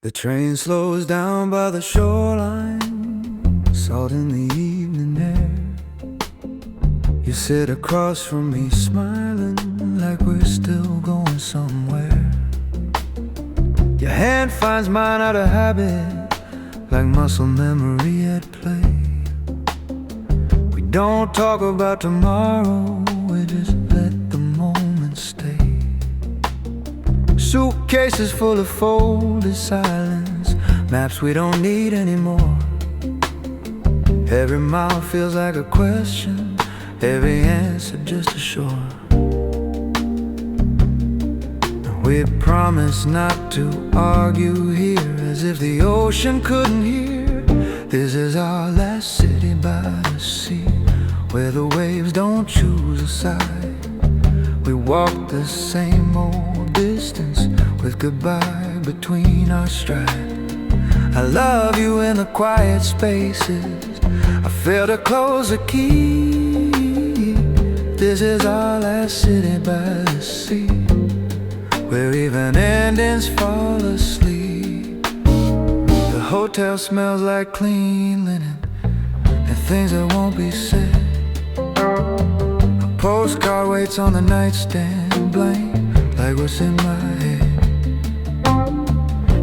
The train slows down by the shoreline, salt in the evening air. You sit across from me smiling like we're still going somewhere. Your hand finds mine out of habit, like muscle memory at play. We don't talk about tomorrow, we just let the moment stay. Suitcases full of folded silence, maps we don't need anymore. Every mile feels like a question, every answer just a shore. We promise not to argue here, as if the ocean couldn't hear. This is our last city by the sea, where the waves don't choose a side. We walk the same old distance, with goodbye between our strides. I love you in the quiet spaces, I feel to close the key. This is our last city by the sea, where even endings fall asleep. The hotel smells like clean linen and things that won't be said. A postcard waits on the nightstand, blank like what's in my head.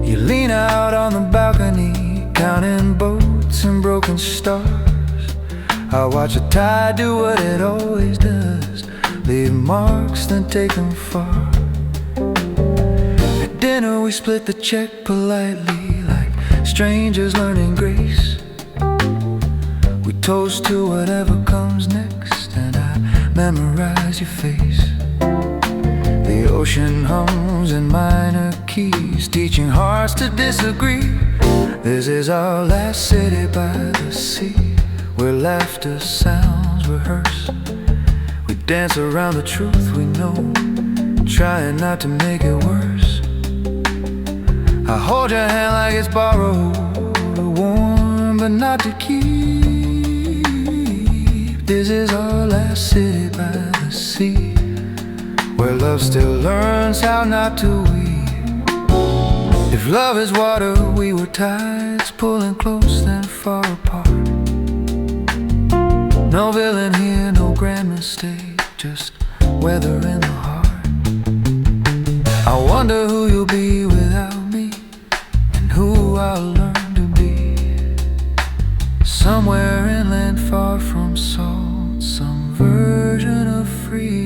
You lean out on the balcony, counting boats and broken stars. I watch the tide do what it always does, leave marks then take them far. At dinner we split the check politely, like strangers learning grace. We toast to whatever comes next, and I memorize your face. The ocean hums in minor keys, teaching hearts to disagree. This is our last city by the sea, where laughter sounds rehearsed. We dance around the truth we know, trying not to make it worse. I hold your hand like it's borrowed, warm but not to keep. This is our last city by the sea, where love still learns how not to weep. If love is water, we were tides pulling close then far apart. No villain here, no grand mistake, just weather in the heart. I wonder who you'll be without me, and who I'll learn to be. Somewhere inland far from salt, some version of free.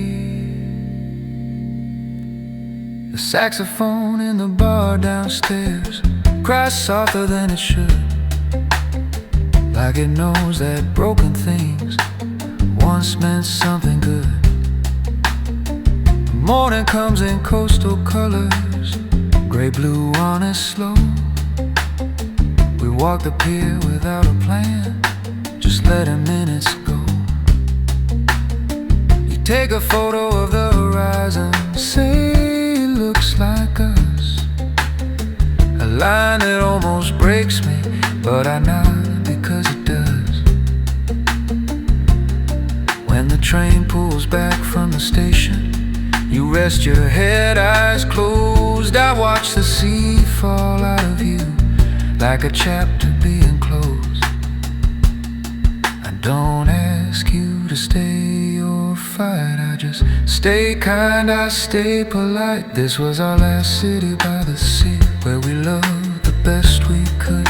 The saxophone in the bar downstairs cries softer than it should, like it knows that broken things once meant something good. The morning comes in coastal colors, gray blue on it slow. We walk the pier without a plan, just letting minutes go. You take a photo of the horizon, say it looks like us. A line that almost breaks me, but I nod because it does. When the train pulls back from the station, you rest your head, eyes closed. I watch the sea fall out of you, like a chapter being closed. I don't ask you to stay or fight, I just stay kind, I stay polite. This was our last city by the sea, where we loved the best we could.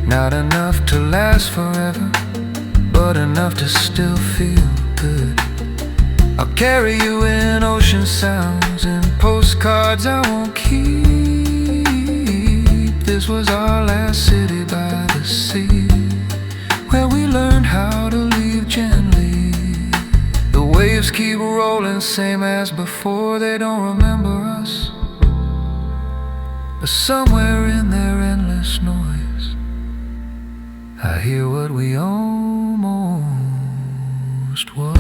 Not enough to last forever, but enough to still feel good. I'll carry you in ocean sounds and postcards I won't keep. This was our last city by the sea, where we learned how to leave gently. The waves keep rolling, same as before. They don't remember us, but somewhere in their endless noise, I hear what we almost was.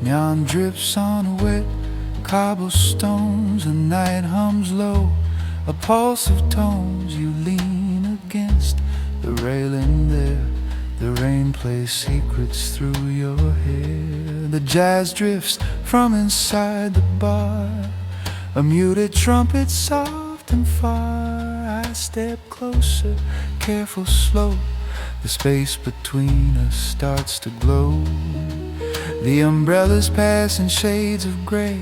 Neon drips on wet cobblestones. The night hums low, a pulse of tones. You lean against the railing there. The rain plays secrets through your hair. The jazz drifts from inside the bar, a muted trumpet soft and far. I step closer, careful, slow. The space between us starts to glow. The umbrellas pass in shades of gray,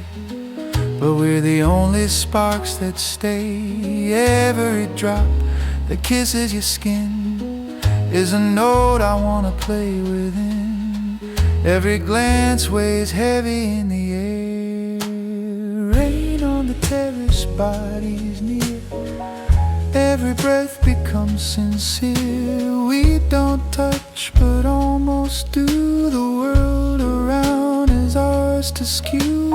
but we're the only sparks that stay. Every drop that kisses your skin is a note I wanna play within. Every glance weighs heavy in the air. Rain on the terrace, bodies near. Every breath becomes sincere. We don't touch but almost do. The world around is ours to skew.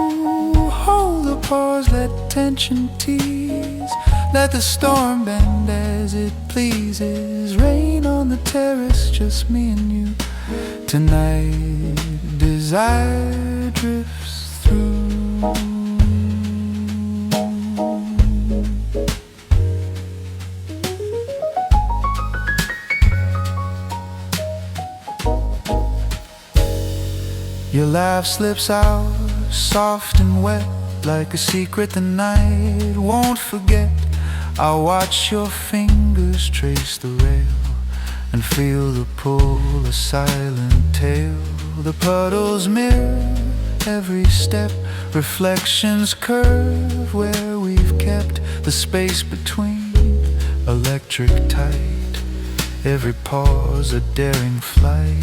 Hold the pause, let tension tease. Let the storm bend as it pleases. Rain on the terrace, just me and you. Tonight desire drifts through. Your laugh slips out, soft and wet, like a secret the night won't forget. I watch your fingers trace the rail and feel the pull, a silent tale. The puddles mirror every step, reflections curve where we've kept the space between, electric tight. Every pause a daring flight.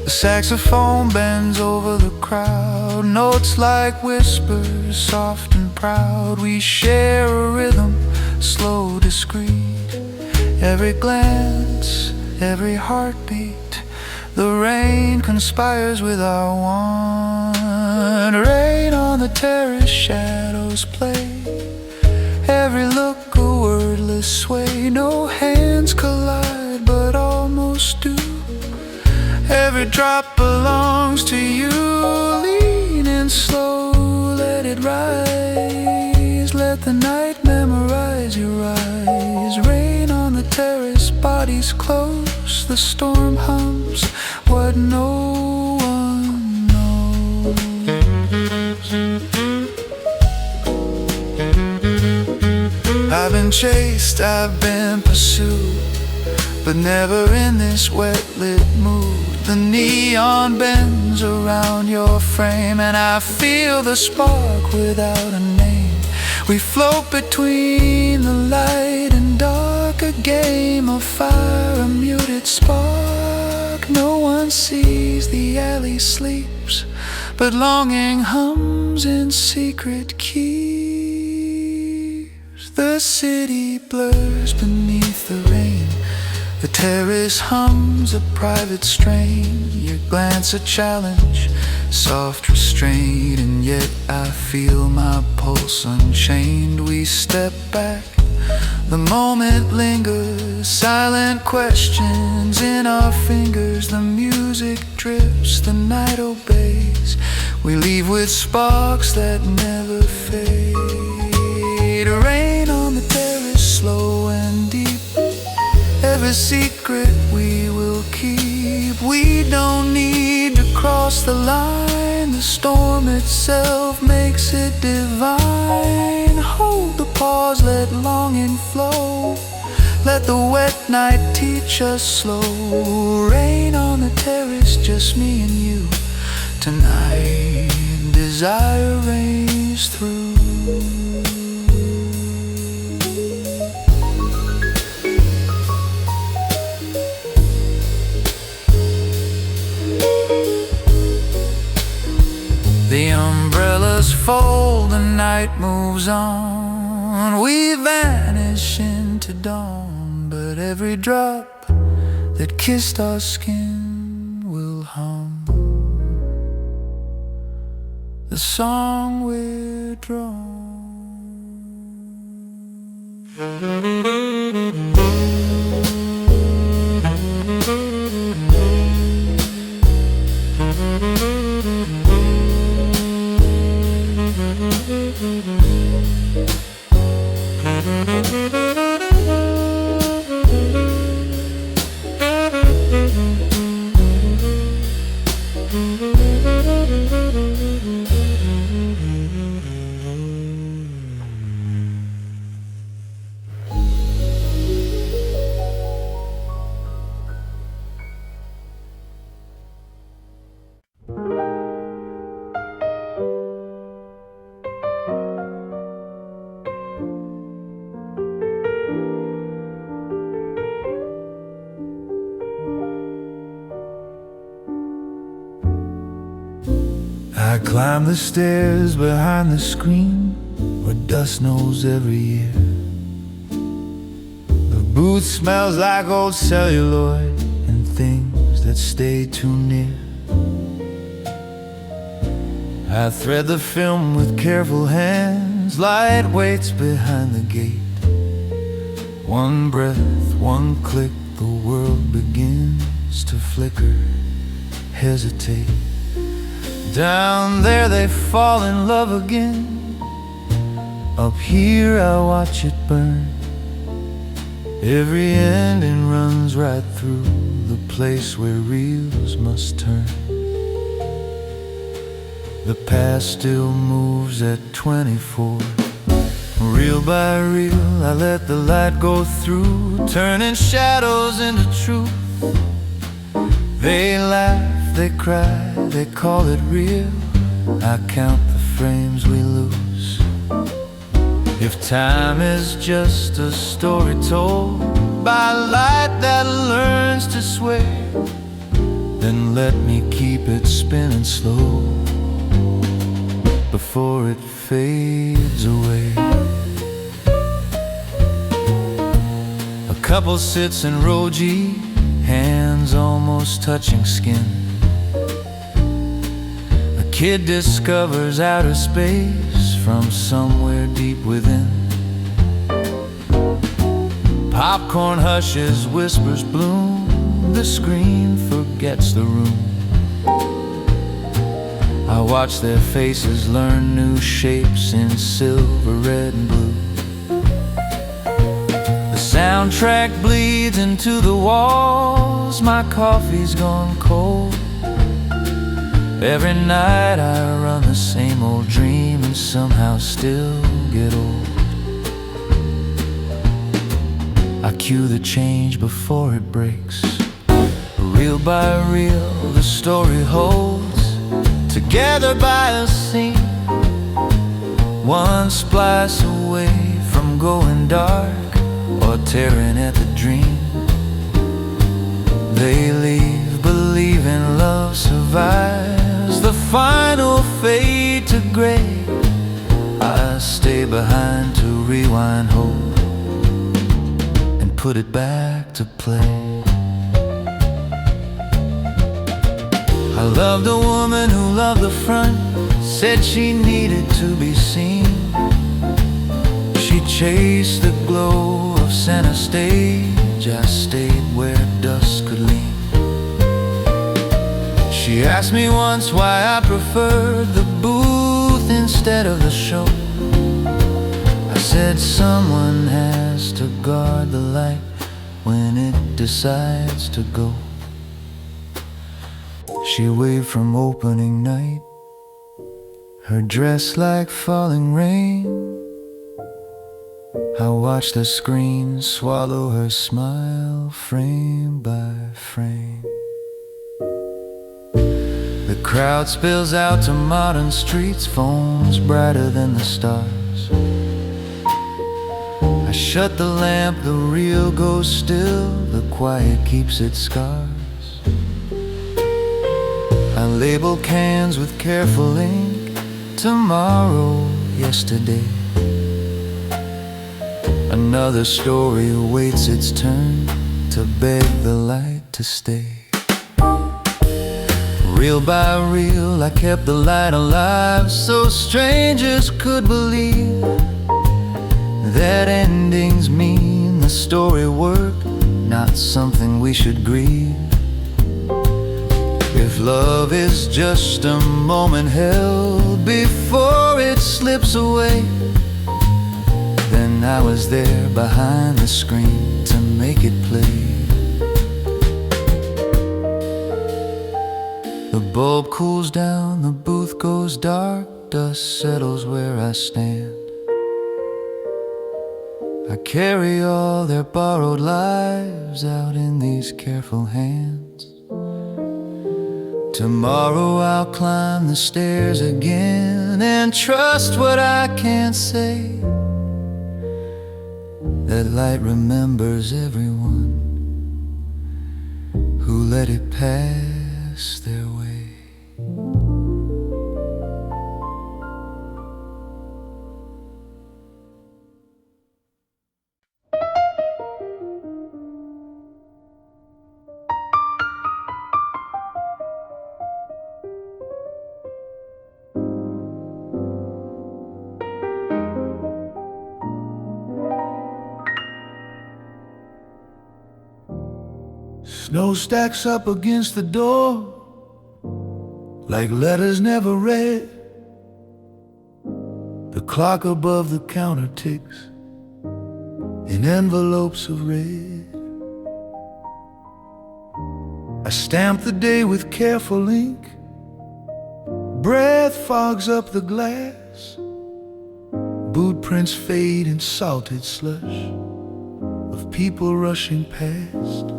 The saxophone bends over the crowd, notes like whispers, soft and proud. We share a rhythm, slow, discreet. Every glance, every heartbeat. The rain conspires with our one. Rain on the terrace, shadows play. Every look a wordless sway. No hands collide but almost do. Every drop belongs to you. Lean in slow, let it rise. Let the night memorize your eyes. Rain on the terrace, bodies close. The storm hums what no one knows. I've been chased, I've been pursued, but never in this wet lit mood. The neon bends around your frame, and I feel the spark without a name. We float between the light and dark, a game of fire, a muted spark. No one sees, the alley sleeps, but longing hums in secret keys. The city blurs beneath the rain. The terrace hums a private strain. Your glance a challenge, soft restraint, and yet I feel my pulse unchained. We step back, the moment lingers, silent questions in our fingers. The music drifts, the night obeys. We leave with sparks that never fade. Rain on the terrace, slow and deep. Every secret we will keep. We don't need to cross the line. The storm itself makes it divine. Hold the pause, let longing flow. Let the wet night teach us slow. Rain on the terrace, just me and you. Tonight desire rains through. The umbrellas fold, the night moves on. We vanish into dawn, but every drop that kissed our skin will hum the song we're drawn. I climb the stairs behind the screen where dust knows every year. The booth smells like old celluloid and things that stay too near. I thread the film with careful hands, light waits behind the gate. One breath, one click, the world begins to flicker, hesitate. Down there they fall in love again. Up here I watch it burn. Every ending runs right through the place where reels must turn. The past still moves at 24. Reel by reel I let the light go through, turning shadows into truth. They laugh, they cry, they call it real. I count the frames we lose. If time is just a story told by light that learns to sway, then let me keep it spinning slow before it fades away. A couple sits in row G, hands almost touching skin. A kid discovers outer space from somewhere deep within. Popcorn hushes, whispers bloom, the screen forgets the room. I watch their faces learn new shapes in silver, red and blue. The soundtrack bleeds into the walls, my coffee's gone cold. Every night I run the same old dream and somehow still get old. I cue the change before it breaks. Reel by reel the story holds, together by a scene. One splice away from going dark or tearing at the dream. They leave believing love survives the final fade to gray. I stay behind to rewind hope and put it back to play. I loved a woman who loved the front, said she needed to be seen. She chased the glow of center stage, I stayed where dust could lean. She asked me once why I preferred the booth instead of the show. I said someone has to guard the light when it decides to go. She waved from opening night, her dress like falling rain. I watched the screen swallow her smile frame by frame. The crowd spills out to modern streets, phones brighter than the stars. I shut the lamp, the reel goes still, the quiet keeps its scars. I label cans with careful ink, tomorrow, yesterday. Another story awaits its turn to beg the light to stay. Reel by reel I kept the light alive so strangers could believe that endings mean the story worked, not something we should grieve. If love is just a moment held before it slips away, then I was there behind the screen to make it play. The bulb cools down, the booth goes dark, dust settles where I stand. I carry all their borrowed lives out in these careful hands. Tomorrow I'll climb the stairs again and trust what I can't say, that light remembers everyone who let it pass their way. Snow stacks up against the door like letters never read. The clock above the counter ticks in envelopes of red. I stamp the day with careful ink. Breath fogs up the glass. Boot prints fade in salted slush of people rushing past.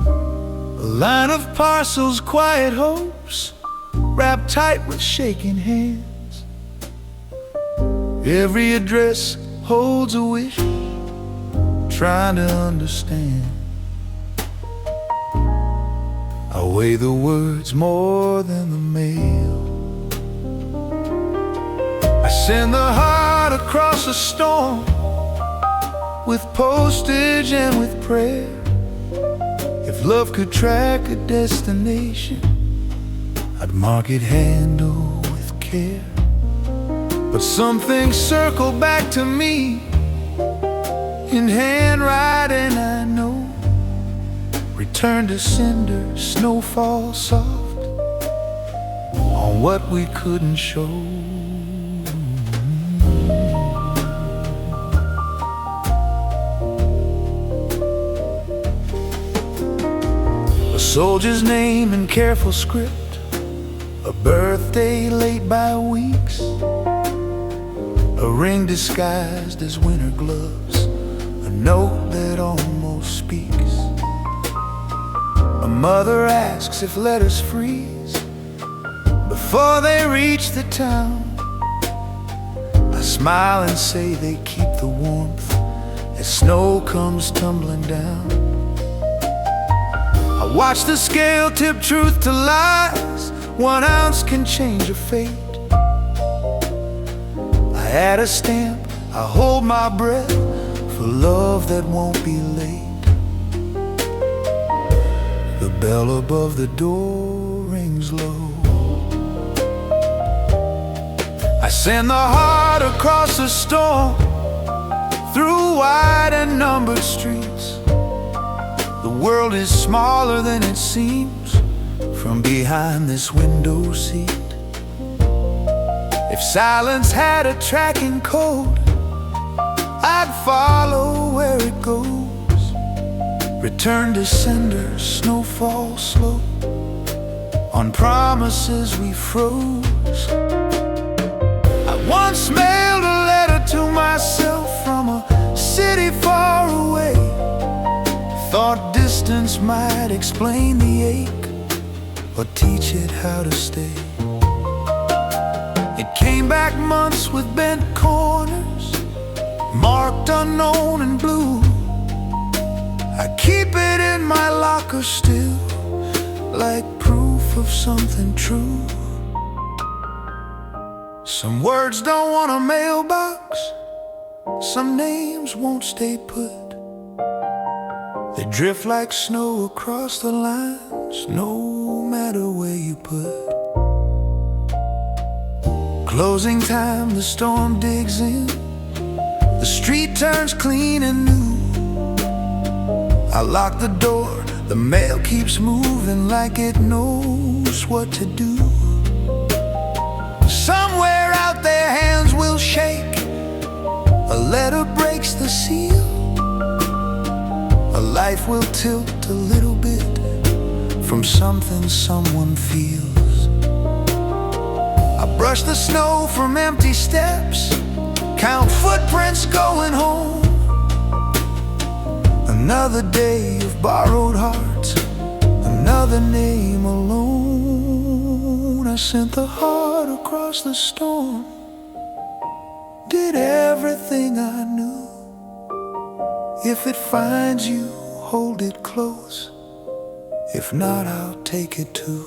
A line of parcels, quiet hopes, wrapped tight with shaking hands. Every address holds a wish, trying to understand. I weigh the words more than the mail. I send the heart across a storm, with postage and with prayer. If love could track a destination, I'd mark it handle with care. But some things circle back to me in handwriting I know. Return to cinder, snowfall soft on what we couldn't show. A soldier's name in careful script, a birthday late by weeks, a ring disguised as winter gloves, a note that almost speaks. A mother asks if letters freeze before they reach the town. I smile and say they keep the warmth as snow comes tumbling down. I watch the scale tip truth to lies. 1 ounce can change a fate. I add a stamp, I hold my breath for love that won't be late. The bell above the door rings low. I send the heart across the storm, through wide and numbered streets. The world is smaller than it seems from behind this window seat. If silence had a tracking code, I'd follow where it goes. Return to sender, snowfall slow on promises we froze. I once mailed a letter to myself from a city far away. Thought distance might explain the ache or teach it how to stay. It came back months with bent corners, marked unknown and blue. I keep it in my locker still, like proof of something true. Some words don't want a mailbox, some names won't stay put. They drift like snow across the lines, no matter where you put. Closing time, the storm digs in, the street turns clean and new. I lock the door, the mail keeps moving like it knows what to do. Somewhere out there hands will shake, a letter breaks the seal. A life will tilt a little bit from something someone feels. I brush the snow from empty steps, count footprints going home. Another day of borrowed hearts, another name alone. I sent the heart across the storm, did everything I knew. If it finds you, hold it close. If not, I'll take it too.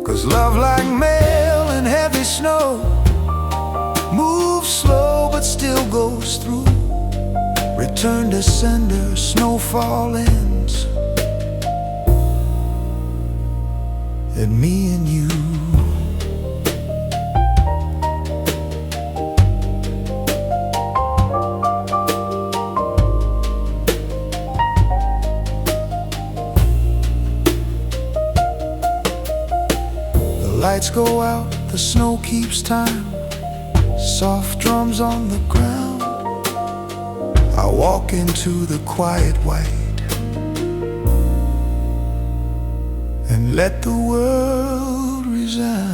'Cause love like mail and heavy snow moves slow but still goes through. Return to sender, snowfall ends, and me and you. Lights go out, the snow keeps time, soft drums on the ground. I walk into the quiet white and let the world resound.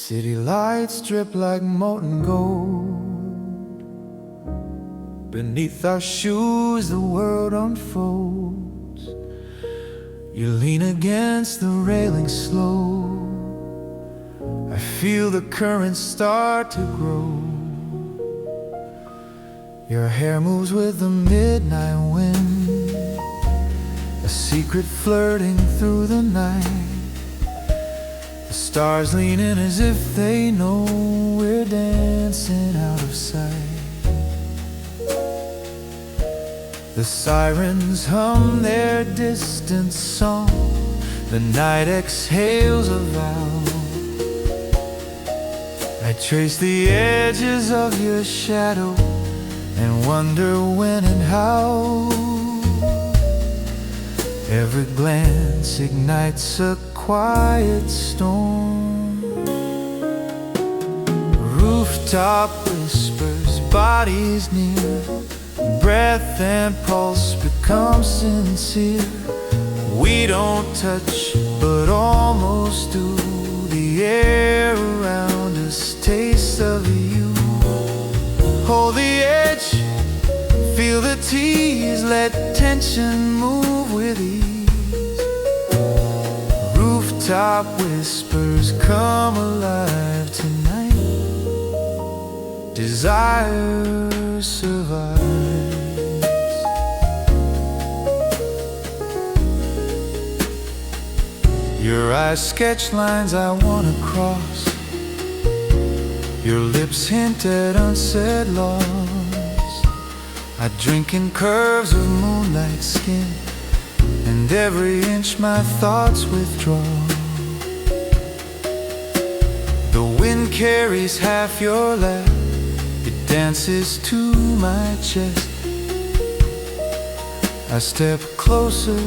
City lights drip like molten gold. Beneath our shoes the world unfolds. You lean against the railing slow. I feel the currents start to grow. Your hair moves with the midnight wind, a secret flirting through the night. The stars lean in as if they know we're dancing out of sight. The sirens hum their distant song. The night exhales a vow. I trace the edges of your shadow and wonder when and how. Every glance ignites a quiet storm. Rooftop whispers, bodies near. Breath and pulse become sincere. We don't touch, but almost do. The air around us tastes of you. Hold the edge, feel the tease, let tension move with ease. Rooftop whispers come alive tonight. Desire survives. Your eyes sketch lines I wanna cross. Your lips hint at unsaid loss. I drink in curves of moonlight skin, and every inch my thoughts withdraw. The wind carries half your lap, it dances to my chest. I step closer,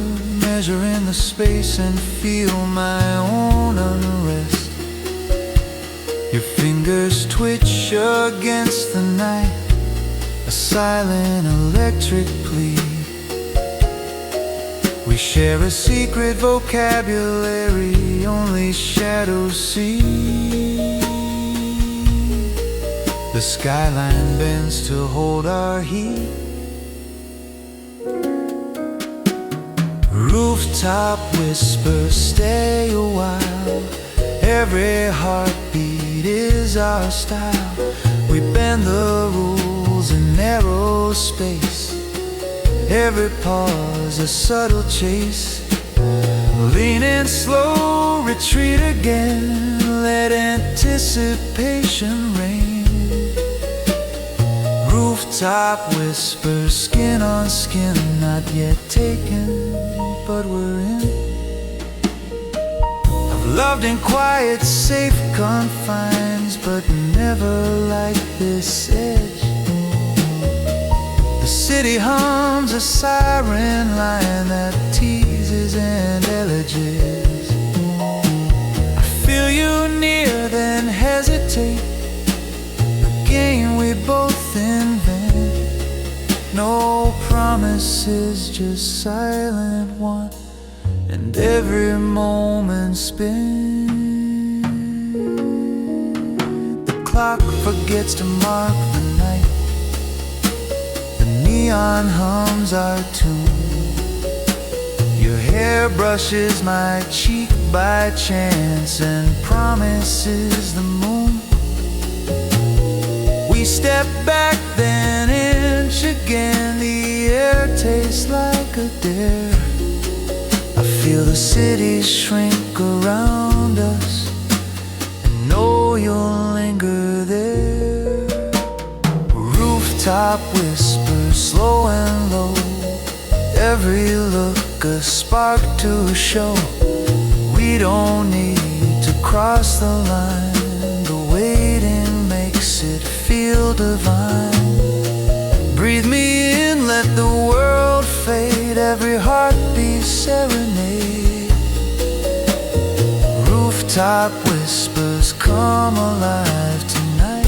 measuring the space, and feel my own unrest. Your fingers twitch against the night, a silent electric plea. We share a secret vocabulary only shadows see. The skyline bends to hold our heat. Rooftop whispers, stay a while. Every heartbeat is our style. We bend the rules in narrow space. Every pause a subtle chase. Lean in slow, retreat again. Let anticipation reign. Rooftop whispers, skin on skin, not yet taken, but we're in. I've loved in quiet, safe confines, but never like this edge. The city hums a siren line that teases and elegies. I feel you near, then hesitate. A game we both invent. No promises, just silent one, and every moment spent. The clock forgets to mark the night. The neon hums our tune. Your hair brushes my cheek by chance and promises the moon. We step back, then inch again. The air tastes like a dare. I feel the city shrink around us, and know you'll linger there. Rooftop whispers, slow and low. Every look a spark to show. We don't need to cross the line. The waiting makes it feel divine. Breathe me in, let the world fade. Every heartbeat serenade. Rooftop whispers, come alive tonight.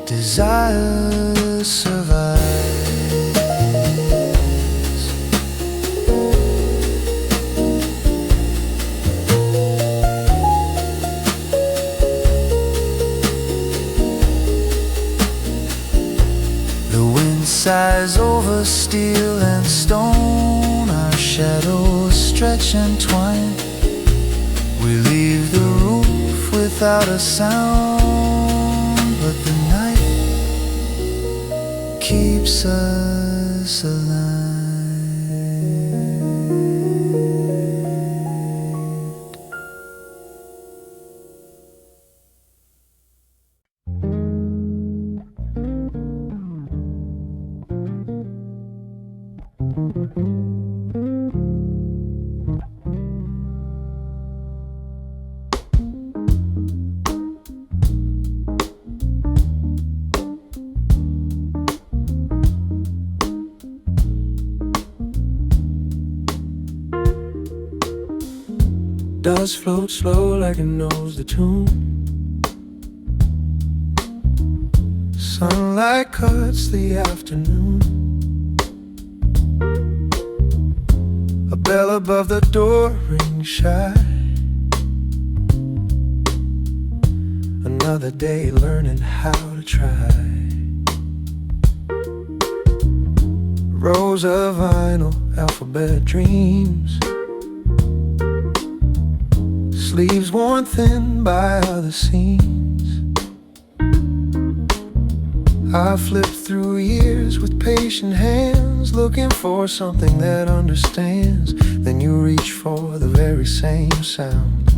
Desire survives. Sighs over steel and stone. Our shadows stretch and twine. We leave the roof without a sound, but the night keeps us alive. Does float slow like it knows the tune. Sunlight cuts the afternoon. A bell above the door rings shy. Another day learning how to try. Rows of vinyl, alphabet dreams. Sleeves worn thin by other seams. I flip through years with patient hands, looking for something that understands. Then you reach for the very same sound.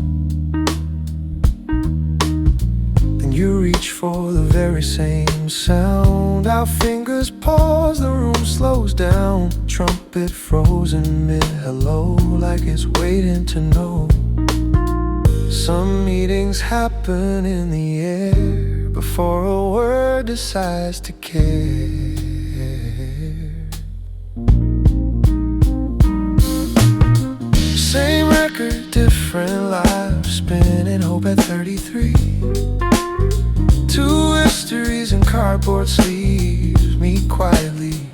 Then you reach for the very same sound. Our fingers pause, the room slows down. Trumpet frozen mid-hello, like it's waiting to know. Some meetings happen in the air before a word decides to care. Same record, different lives, spinning hope at 33. Two histories in cardboard sleeves meet quietly.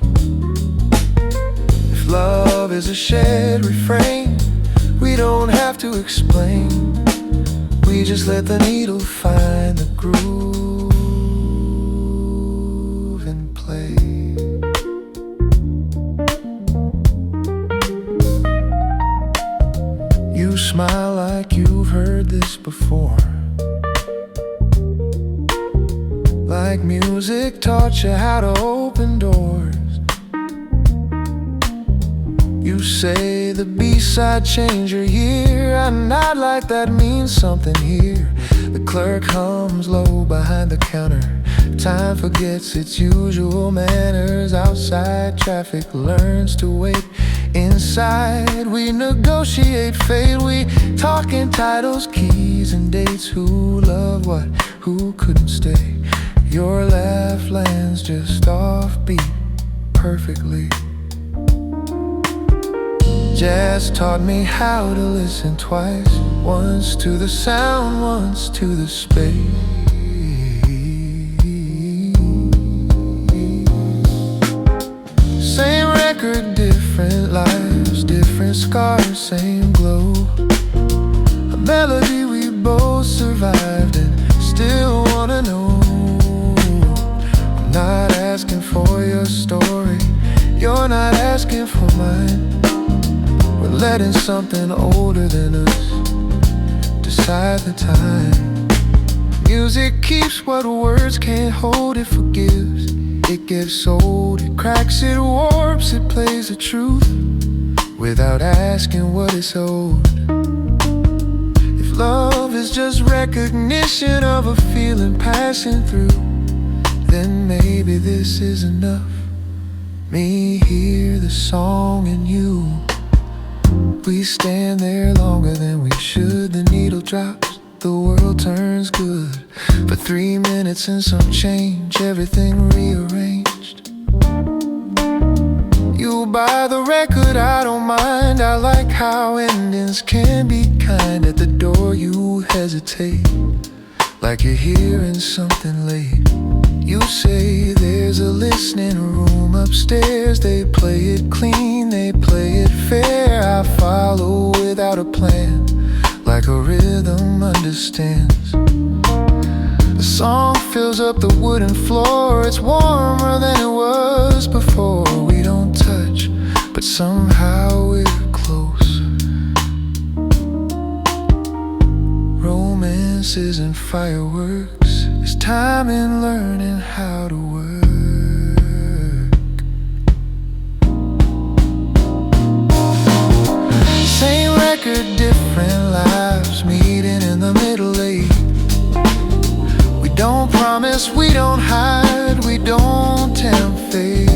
If love is a shared refrain, we don't have to explain. We just let the needle find the groove and play. You smile like you've heard this before, like music taught you how to open doors. You say the B-side changed your year. I nod like that means something here. The clerk hums low behind the counter. Time forgets its usual manners. Outside, traffic learns to wait. Inside, we negotiate fate. We talk in titles, keys, and dates. Who loved what, who couldn't stay. Your laugh lands just offbeat perfectly. Jazz taught me how to listen twice. Once to the sound, once to the space. Same record, different lives, different scars, same glow. A melody we both survived and still wanna know. I'm not asking for your story, you're not asking for mine. We're letting something older than us decide the time. Music keeps what words can't hold, it forgives. It gives soul, it cracks, it warps, it plays the truth without asking what it's owed. If love is just recognition of a feeling passing through, then maybe this is enough. Me hear the song and you. We stand there longer than we should. The needle drops, the world turns good. For 3 minutes and some change, everything rearranged. You buy the record, I don't mind. I like how endings can be kind. At the door you hesitate, like you're hearing something late. You say there's a listening room upstairs. They play it clean, they play it fair. I follow without a plan, like a rhythm understands. The song fills up the wooden floor. It's warmer than it was before. We don't touch, but somehow we're close. Romance isn't fireworks, it's time in learning how to work. Same record, different lives, meeting in the middle late. We don't promise, we don't hide, we don't tempt fate.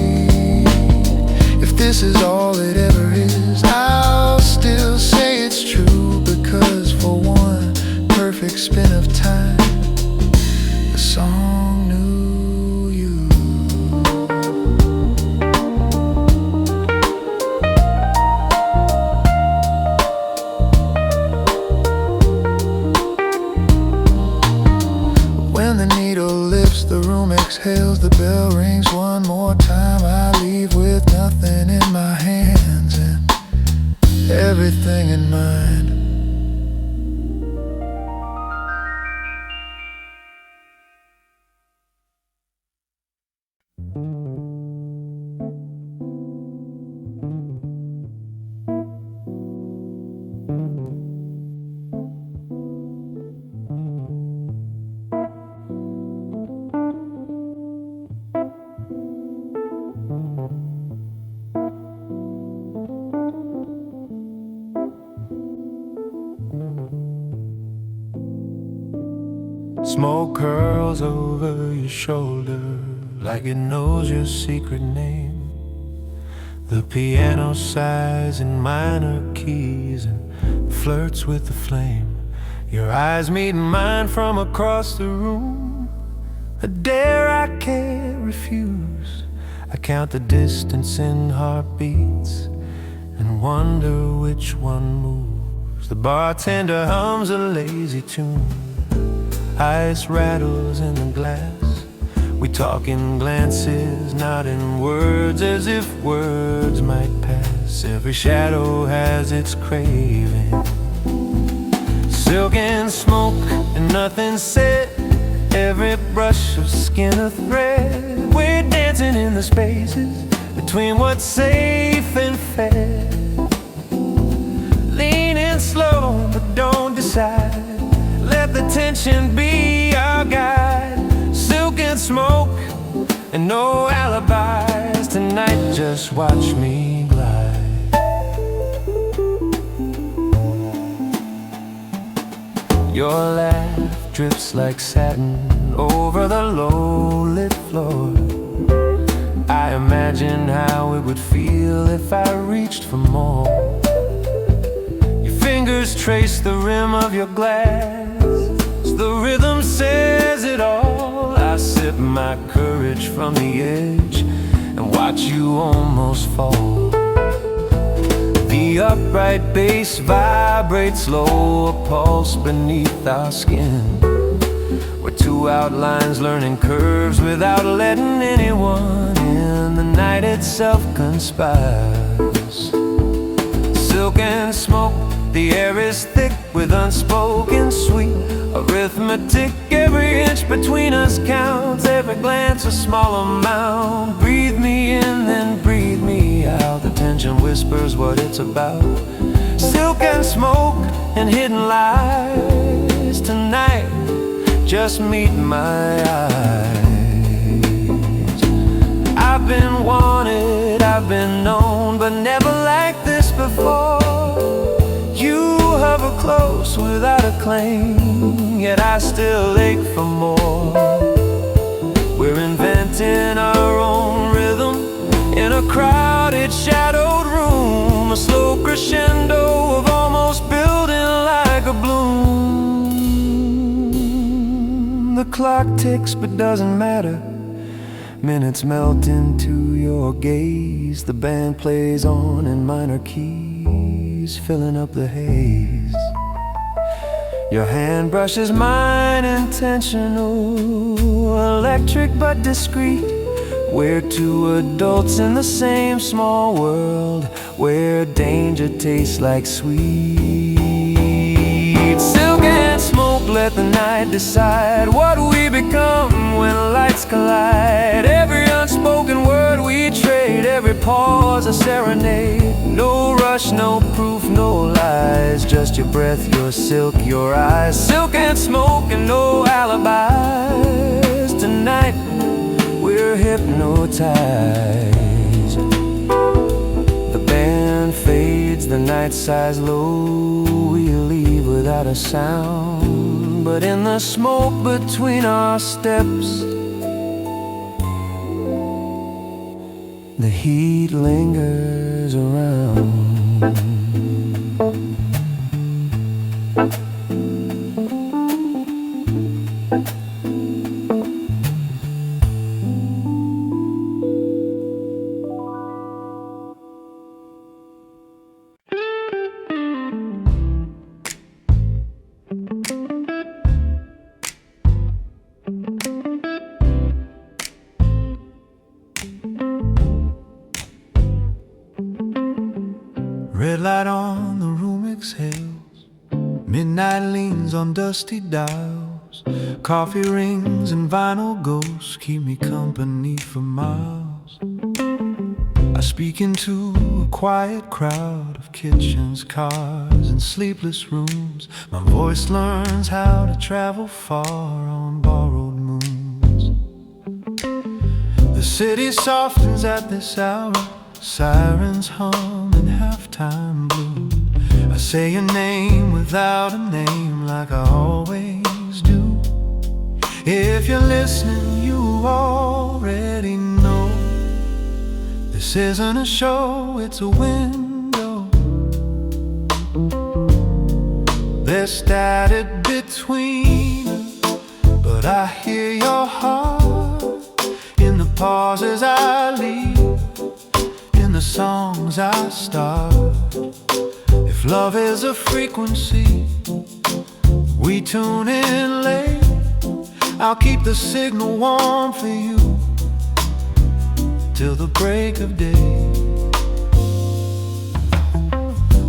If this is all it ever is, I'll still say it's true. Because for one perfect spin of time, the song knew you. When the needle lifts, the room exhales. The bell rings one more time. I leave with nothing in my hands and everything in mind. Smoke curls over your shoulder like it knows your secret name. The piano sighs in minor keys and flirts with the flame. Your eyes meet mine from across the room. A dare I can't refuse. I count the distance in heartbeats and wonder which one moves. The bartender hums a lazy tune. Ice rattles in the glass. We talk in glances, not in words, as if words might pass. Every shadow has its craving. Silk and smoke and nothing said. Every brush of skin a thread. We're dancing in the spaces between what's safe and fair. Leaning slow but don't decide. Let the tension be our guide. Silk and smoke and no alibis. Tonight just watch me glide. Your laughter drips like satin over the low-lit floor. I imagine how it would feel if I reached for more. Your fingers trace the rim of your glass, the rhythm says it all. I sip my courage from the edge and watch you almost fall. The upright bass vibrates low, a pulse beneath our skin. We're two outlines learning curves without letting anyone in. The night itself conspires. Silk and smoke, the air is thick with unspoken sweet arithmetic. Every inch between us counts, every glance a small amount. Breathe me in, then breathe me out. The tension whispers what it's about. Silk and smoke and hidden lies. Tonight, just meet my eyes. I've been wanted, I've been known, but never like this before. You hover close without a claim, yet I still ache for more. We're inventing our own rhythm in a crowded, shadowed room. A slow crescendo of almost building like a bloom. The clock ticks but doesn't matter. Minutes melt into your gaze. The band plays on in minor keys, filling up the haze. Your hand brushes mine, intentional, electric but discreet. We're two adults in the same small world, where danger tastes like sweet. Silk and smoke, let the night decide what we become when lights collide. Every unspoken word we trade, every pause a serenade. No rush, no proof, no lies, just your breath, your silk, your eyes. Silk and smoke and no alibis. Tonight we're hypnotized. The band fades, the night sighs low. We leave without a sound, but in the smoke between our steps, the heat lingers around. Red light on, the room exhales. Midnight leans on dusty dials. Coffee rings and vinyl ghosts keep me company for miles. I speak into a quiet crowd of kitchens, cars, and sleepless rooms. My voice learns how to travel far on borrowed moons. The city softens at this hour. Sirens hum in halftime blue. I say your name without a name like I always do. If you're listening, you already know. This isn't a show, it's a window. There's static between us, but I hear your heart in the pauses I leave, the songs I start. If love is a frequency, we tune in late. I'll keep the signal warm for you till the break of day.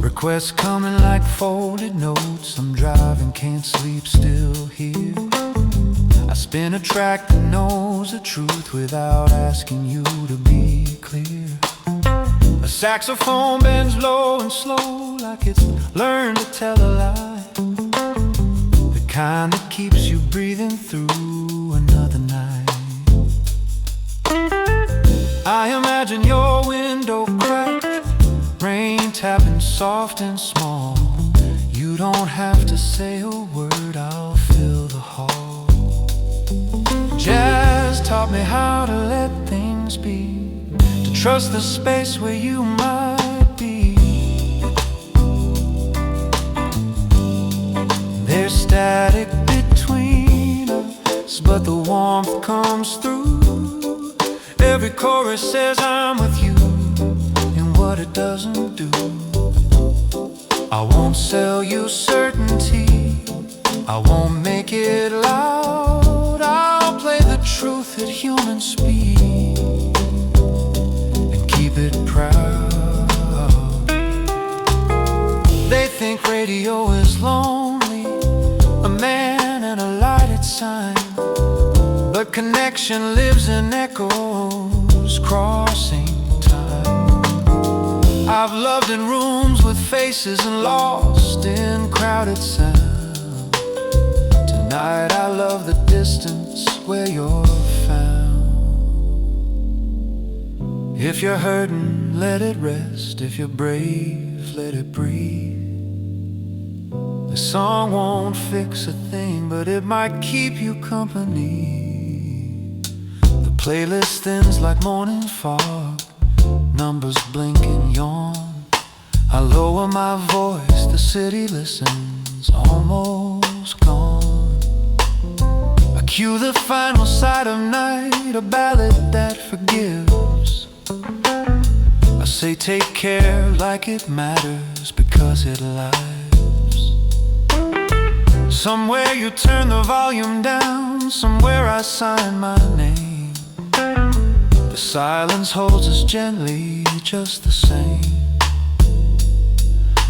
Requests coming like folded notes. I'm driving, can't sleep, still here. I spin a track that knows the truth without asking you to be clear. A saxophone bends low and slow like it's learned to tell a lie, the kind that keeps you breathing through another night. I imagine your window cracked, rain tapping soft and small. You don't have to say a word, I'll fill the hall. taught me how to let things be, to trust the space where you might be. There's static between us, but the warmth comes through. Every chorus says I'm with you, and what it doesn't do. I won't sell you certainty, I won't make it loud. I'll play the truth at human speed and keep it proud. They think radio is lonely, a man and a lighted sign, but connection lives in echoes crossing time. I've loved in rooms with faces and lost in crowded sound. Tonight I love the distance where you're found. If you're hurting, let it rest. If you're brave, let it breathe. The song won't fix a thing, but it might keep you company. The playlist thins like morning fog, numbers blink and yawn. I lower my voice, the city listens, almost gone. I cue the final side of night, a ballad that forgives. I say take care like it matters, because it lives. Somewhere you turn the volume down, somewhere I sign my name. The silence holds us gently, just the same.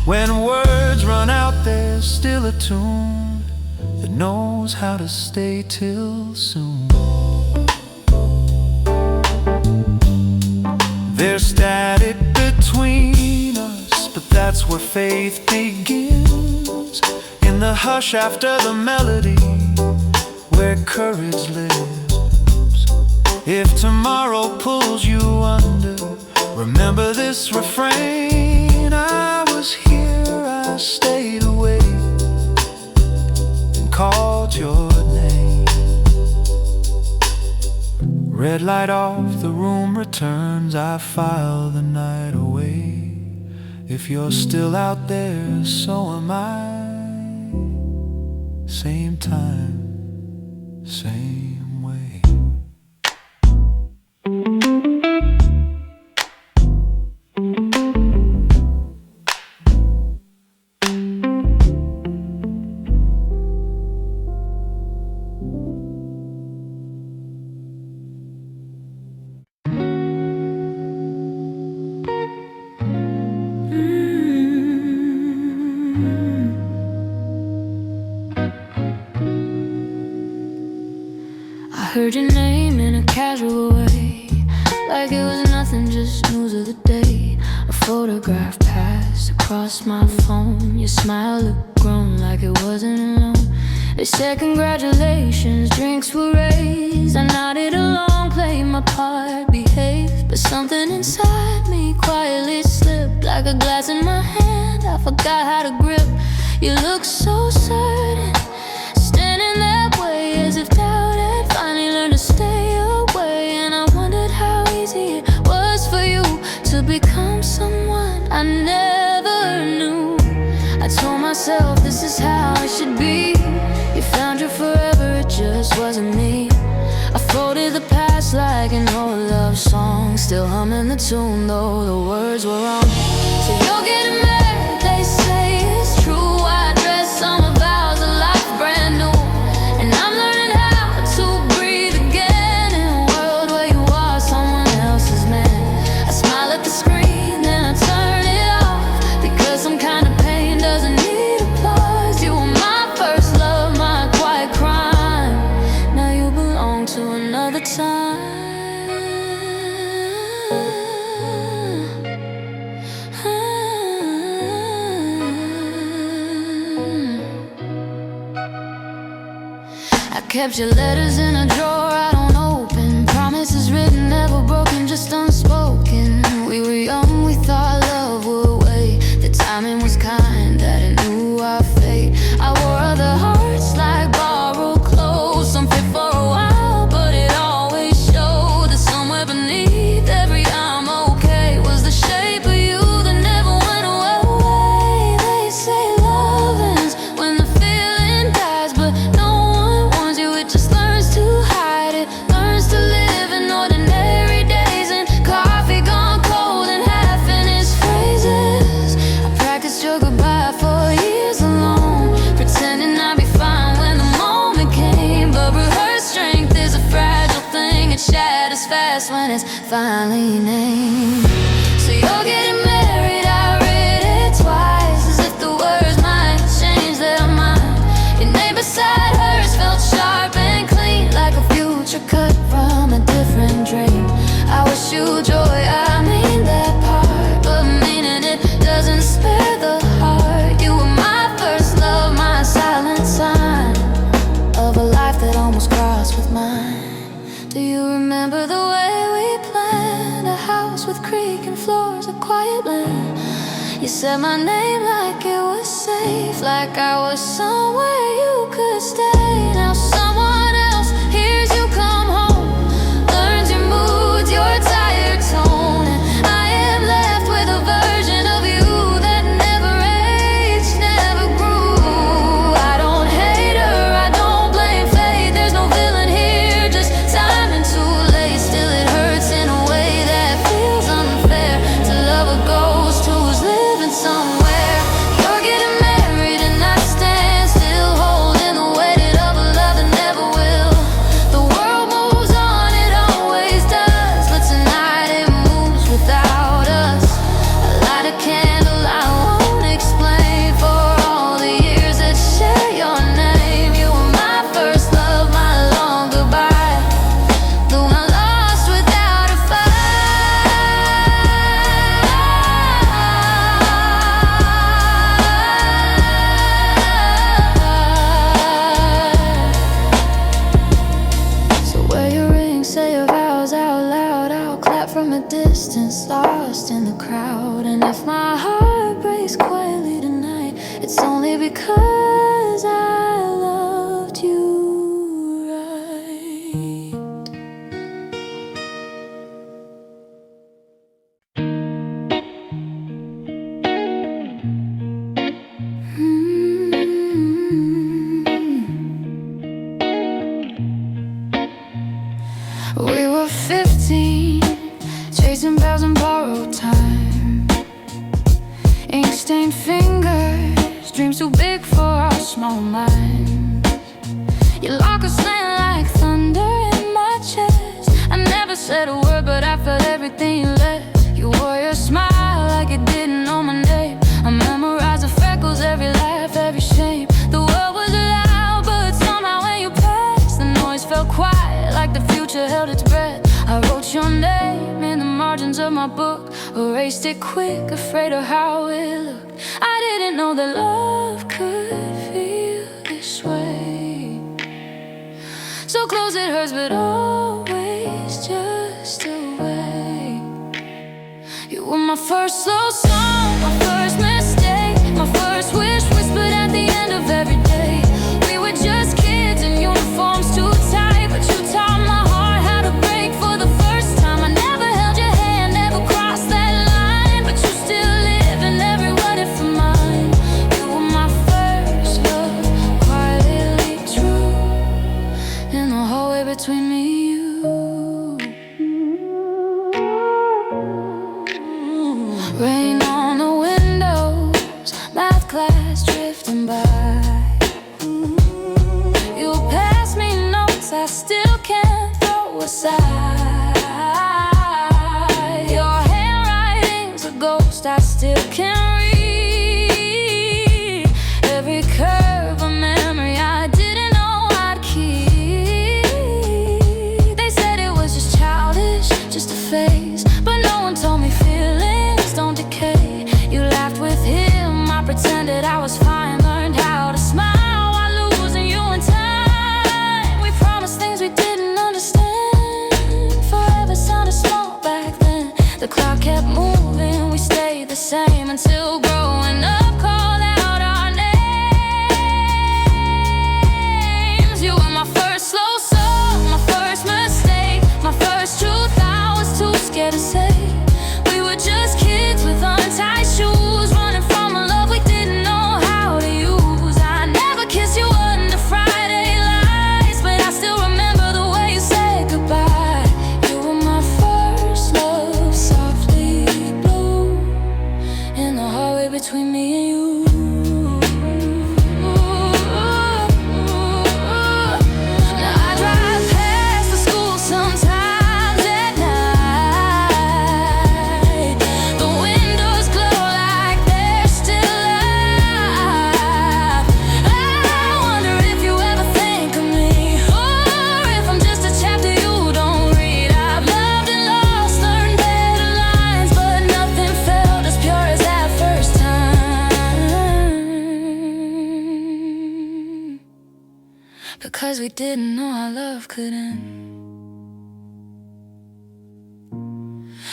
When words run out, there's still a tune that knows how to stay till soon. There's static between us, but that's where faith begins. In the hush after the melody, where courage lives. If tomorrow pulls you under, remember this refrain. I was here, I stayed away and called your name. Red light off, the room returns, I file the night away. If you're still out there, so am I. Same time, same way. Heard your name in a casual way, like it was nothing, just news of the day. A photograph passed across my phone. Your smile looked grown, like it wasn't alone. They said congratulations, drinks were raised. I nodded along, played my part, behaved. But something inside me quietly slipped, like a glass in my hand I forgot how to grip. You look so certain, standing that way as if doubt had finally learned to stay away. And I wondered how easy it was for you to become someone I never knew. I told myself this is how it should be. You found your forever, it just wasn't me. I folded the past like an old love song, still humming the tune though the words were wrong. So you're getting mad, they say it's true. I dress on my vows, a life brand new. And I'm learning how to breathe again in a world where you are someone else's man. I smile at the screen, then I turn it off, because some kind of pain doesn't need applause. You were my first love, my quiet crime. Now you belong to another time. I kept your letters in a drawer I don't open. Promises written, never broken, just unspoken. We were young, we thought love would wait. The timing was kind, that it knew our fate. I wore other hearts like borrowed clothes. Some fit for a while, but it always that's when it's finally named. So you're getting married, I read it twice, as if the words might change their mind. Your name beside hers felt sharp and clean, like a future cut from a different dream. I wish you joy, I mean that part, but meaning it doesn't spare the heart. You were my first love, my silent sign of a life that almost crossed with mine. Do you remember the way we planned a house with creaking floors, a quiet land? You said my name like it was safe, like I was somewhere you could stay. Now someone else hears you come home, learns your moods, your tired tone, and I am left with a version of you that never aged, never grew. I don't hate her, I don't blame fate, there's no villain here, just timing too late. Still it hurts in a way that feels unfair to love a ghost who's living somewhere. You're getting married and I stand still, holding the weight of a love that never will. The world moves on, it always does, but tonight it moves without us. I light a candle I won't explain for all the years that share your name. You were my first love, my long goodbye, the one I lost without a fight. So wear your ring, say your vows out loud, I'll clap from a distance, lost in the crowd. And if my heart breaks quietly tonight, it's only because I loved you right. We were 15, chasing bells and borrowed time, ink-stained fingers, dreams too big for our small minds. Your locker slang like thunder in my chest. I never said a word, but I felt everything you left. You wore your smile like it didn't know my name. I memorized the freckles, every laugh, every shame. The world was loud, but somehow when you passed, the noise felt quiet, like the future held its breath. I wrote your name in the margins of my book, erased it quick, afraid of how it looked. I didn't know that love could feel this way. So close it hurts, but always just away. You were my first slow song, my first mistake, my first wish whispered at the end of every day. We were just kids in uniforms too tight, but you taught my heart how to break for the first time. I never held your hand, never crossed that line, but you still live in every word of mine. You were my first love, quietly true, in the hallway between me and you. Rain on the windows, math class drifting by. You pass me notes I still can't throw aside. Your handwriting's a ghost I still can't read. Every curve a memory I didn't know I'd keep. They said it was just childish, just a phase, but no one told me feelings don't decay. You laughed with him, I pretended I was fine, learned how to smile while losing you in time. We promised things we didn't understand. Forever sounded small back then. The clock kept moving, we stayed the same until because we didn't know our love could end.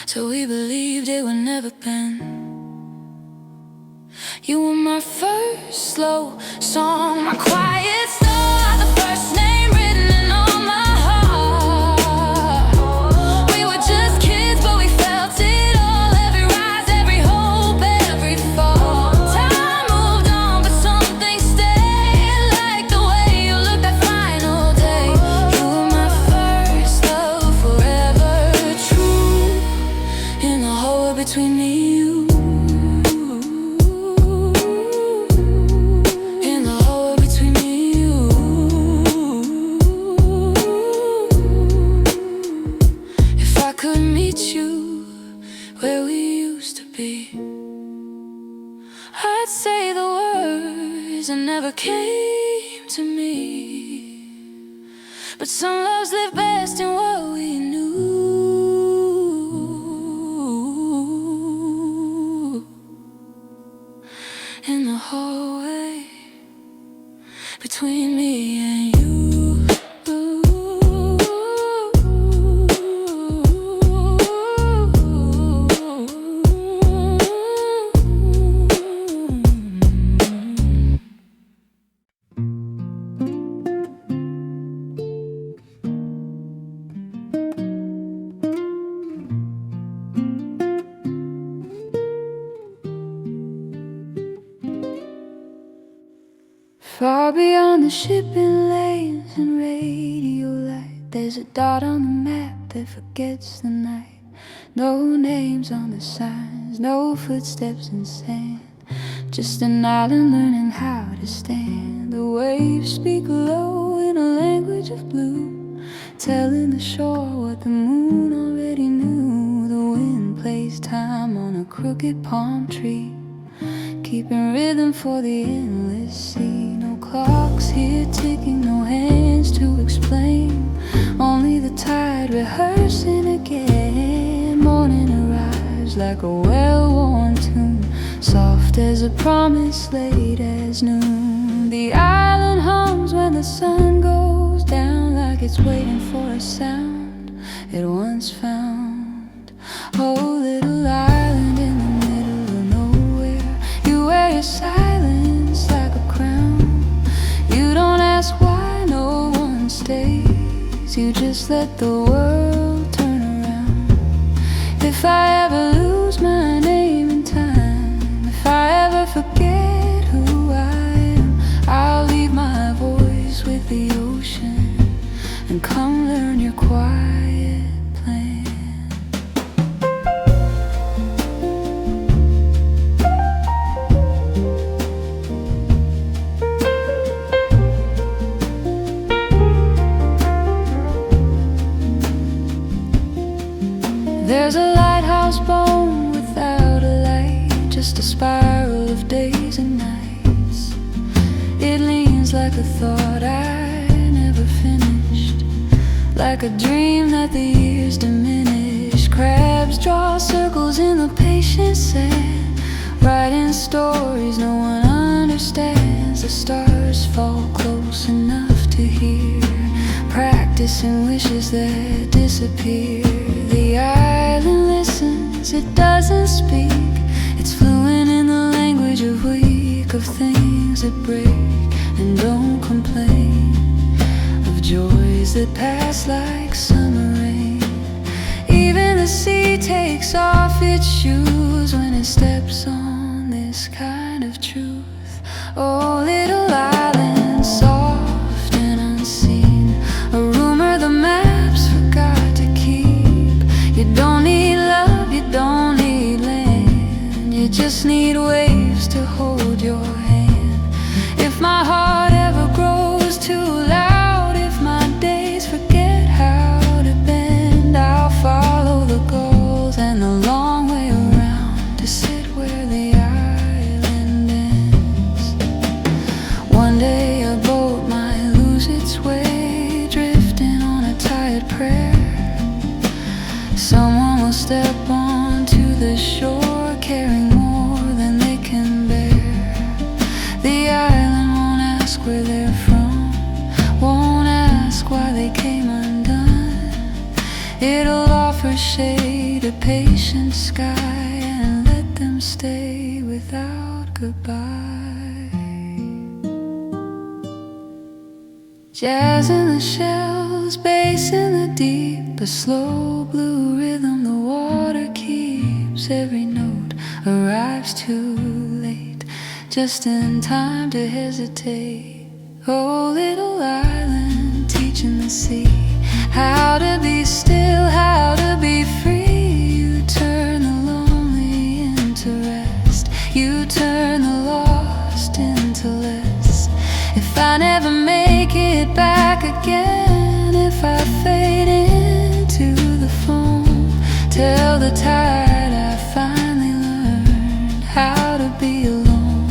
So we believed it would never bend. You were my first slow song, my quiet star, the first name written on my heart. We were just kids, but we felt it all, every rise, every hope, every fall. Time moved on, but some things stayed, like the way you looked that final day. You were my first love, forever true, in the hole between me and you. I'd say the words that never came to me, but some loves live best in what we knew. In the hallway between me and you. Far beyond the shipping lanes and radio light, there's a dot on the map that forgets the night. No names on the signs, no footsteps in sand, just an island learning how to stand. The waves speak low in a language of blue, telling the shore what the moon already knew. The wind plays time on a crooked palm tree, keeping rhythm for the endless sea. No clocks here ticking, no hands to explain, only the tide rehearsing again. Morning arrives like a well-worn tune, soft as a promise, late as noon. The island hums when the sun goes down, like it's waiting for a sound it once found. Oh, little island in the middle of nowhere, you wear your silence like a crown. You don't ask why no one stays, you just let the world turn around. If I ever lose my name in time, if I ever forget who I am, I'll leave my voice with the ocean and come learn your quiet plan. There's a lighthouse bone without a light, just a spiral of days and nights. It leans like a thought I never finished, like a dream that the years diminish. Crabs draw circles in the patient sand, writing stories no one understands. The stars fall close enough to hear, practicing wishes that disappear. The island listens, it doesn't speak, it's fluent in the language of weak, of things that break and don't complain, of joys that pass like summer rain. Even the sea takes off its shoes when it steps on this kind of truth. Oh, little island, soft and unseen, a rumor the maps forgot to keep. You don't need love, you don't need land, you just need waves to hold your hand. If my heart ever grows too loud, if my days forget how to bend, I'll follow the goals and the long way around to sit where the island ends. One day a boat might lose its way, drifting on a tired prayer. Someone will step onto the shore, carrying more than they can bear. The island won't ask where they're from, won't suddenly came undone. It'll offer shade, a patient sky, and let them stay without goodbye. Jazz in the shells, bass in the deep, a slow blue rhythm the water keeps. Every note arrives too late, just in time to hesitate. Oh, little island, teaching the sea how to be still, how to be free. You turn the lonely into rest, you turn the lost into less. If I never make it back again, if I fade into the foam, tell the tide I finally learned how to be alone.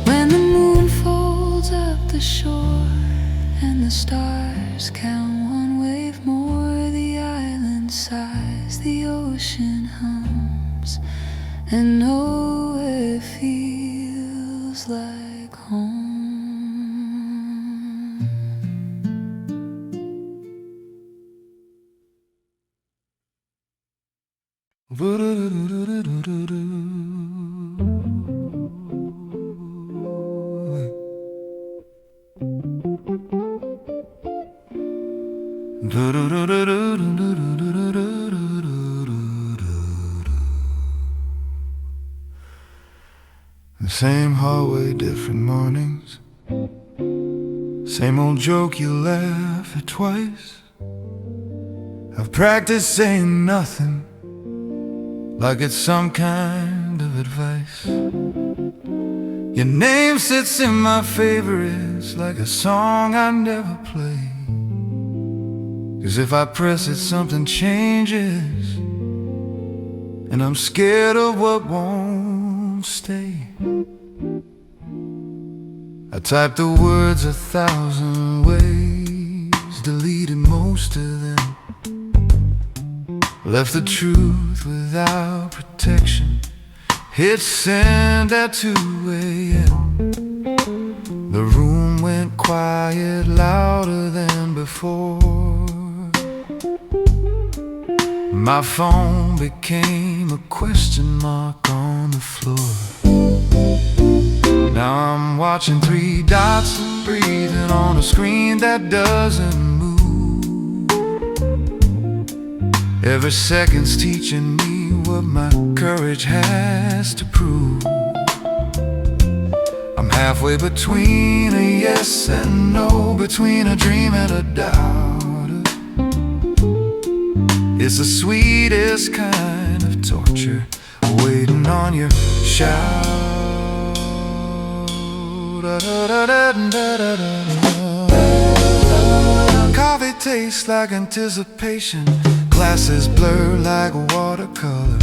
When the moon folds up the shore and the stars count one wave more, the island sighs, the ocean hums, and nowhere feels like home. Same hallway, different mornings. Same old joke you laugh at twice. I've practiced saying nothing like it's some kind of advice. Your name sits in my favorites like a song I never play. 'Cause if I press it, something changes, and I'm scared of what won't stay. I typed the words 1,000 ways, deleted most of them, left the truth without protection, hit send at 2 a.m. The room went quiet, louder than before. My phone became a question mark on the floor. Now I'm watching 3 dots breathing on a screen that doesn't move. Every second's teaching me what my courage has to prove. I'm halfway between a yes and no, between a dream and a doubt. It's the sweetest kind of torture, waiting on your shout. Coffee tastes like anticipation, glasses blur like watercolor.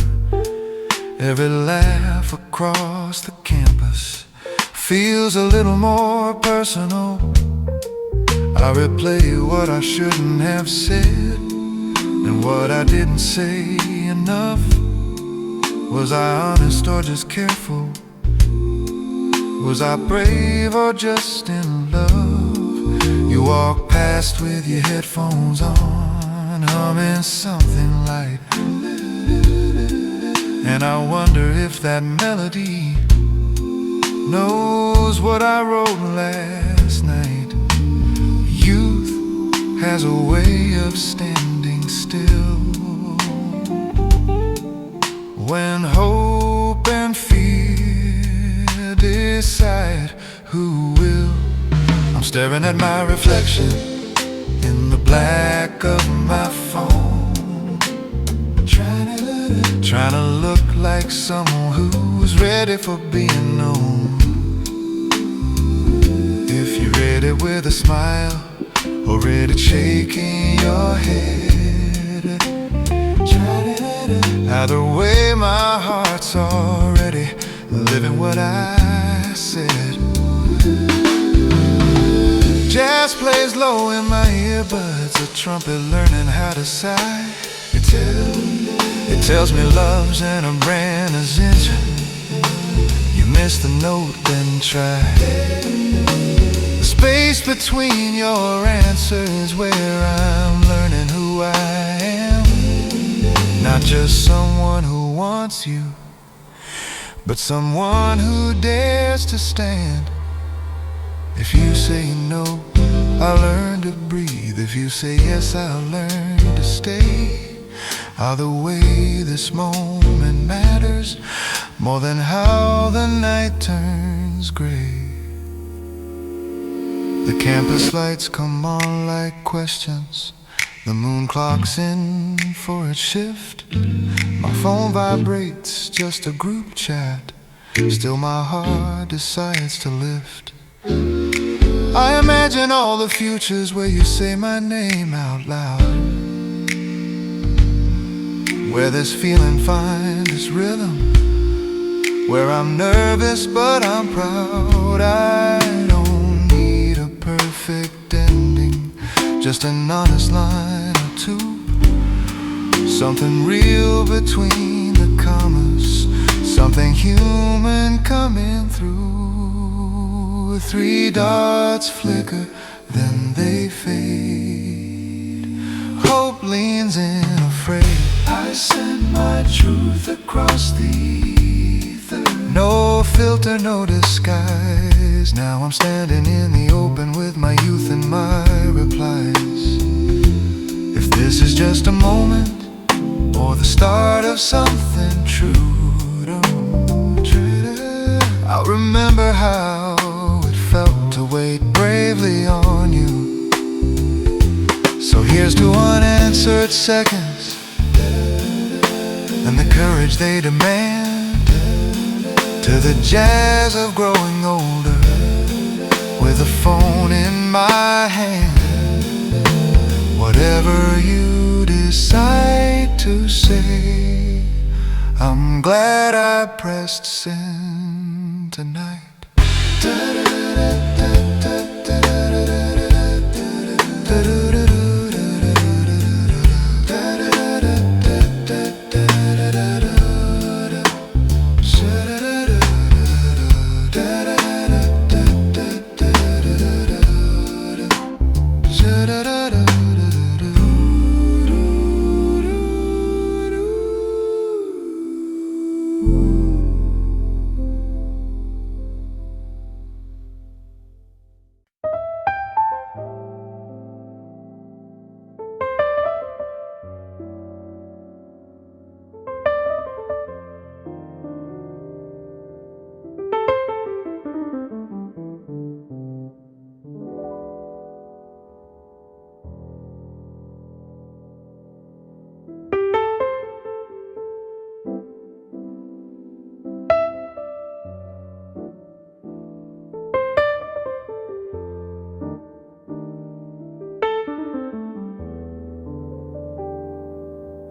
Every laugh across the campus feels a little more personal. I replay what I shouldn't have said and what I didn't say enough. Was I honest or just careful? Was I brave or just in love? You walk past with your headphones on, humming something light, and I wonder if that melody knows what I wrote last night. Youth has a way of standing still when hope and fear decide who will. I'm staring at my reflection in the black of my phone, trying to look like someone who's ready for being known. If you read it with a smile or read it shaking your head, either way my heart's already living what I said. Jazz plays low in my earbuds, a trumpet learning how to sigh. It tells me love's in a brand new. You miss the note, then try. The space between your answers where I'm learning who I am. Not just someone who wants you, but someone who dares to stand. If you say no, I'll learn to breathe. If you say yes, I'll learn to stay. Either way, this moment matters more than how the night turns gray. The campus lights come on like questions. The moon clocks in for its shift. My phone vibrates, just a group chat. Still my heart decides to lift. I imagine all the futures where you say my name out loud, where this feeling finds its rhythm, where I'm nervous but I'm proud. I don't need a perfect ending, just an honest line or two, something real between the commas, something human coming through. 3 dots flicker, then they fade. Hope leans in afraid. I send my truth across the ether. No filter, no disguise. Now I'm standing in the open with my youth and my replies. If this is just a moment or the start of something true, don't treat it. I'll remember how it felt to wait bravely on you. So here's to unanswered seconds and the courage they demand, to the jazz of growing older with a phone in my hand. Whatever you decide to say, I'm glad I pressed send tonight.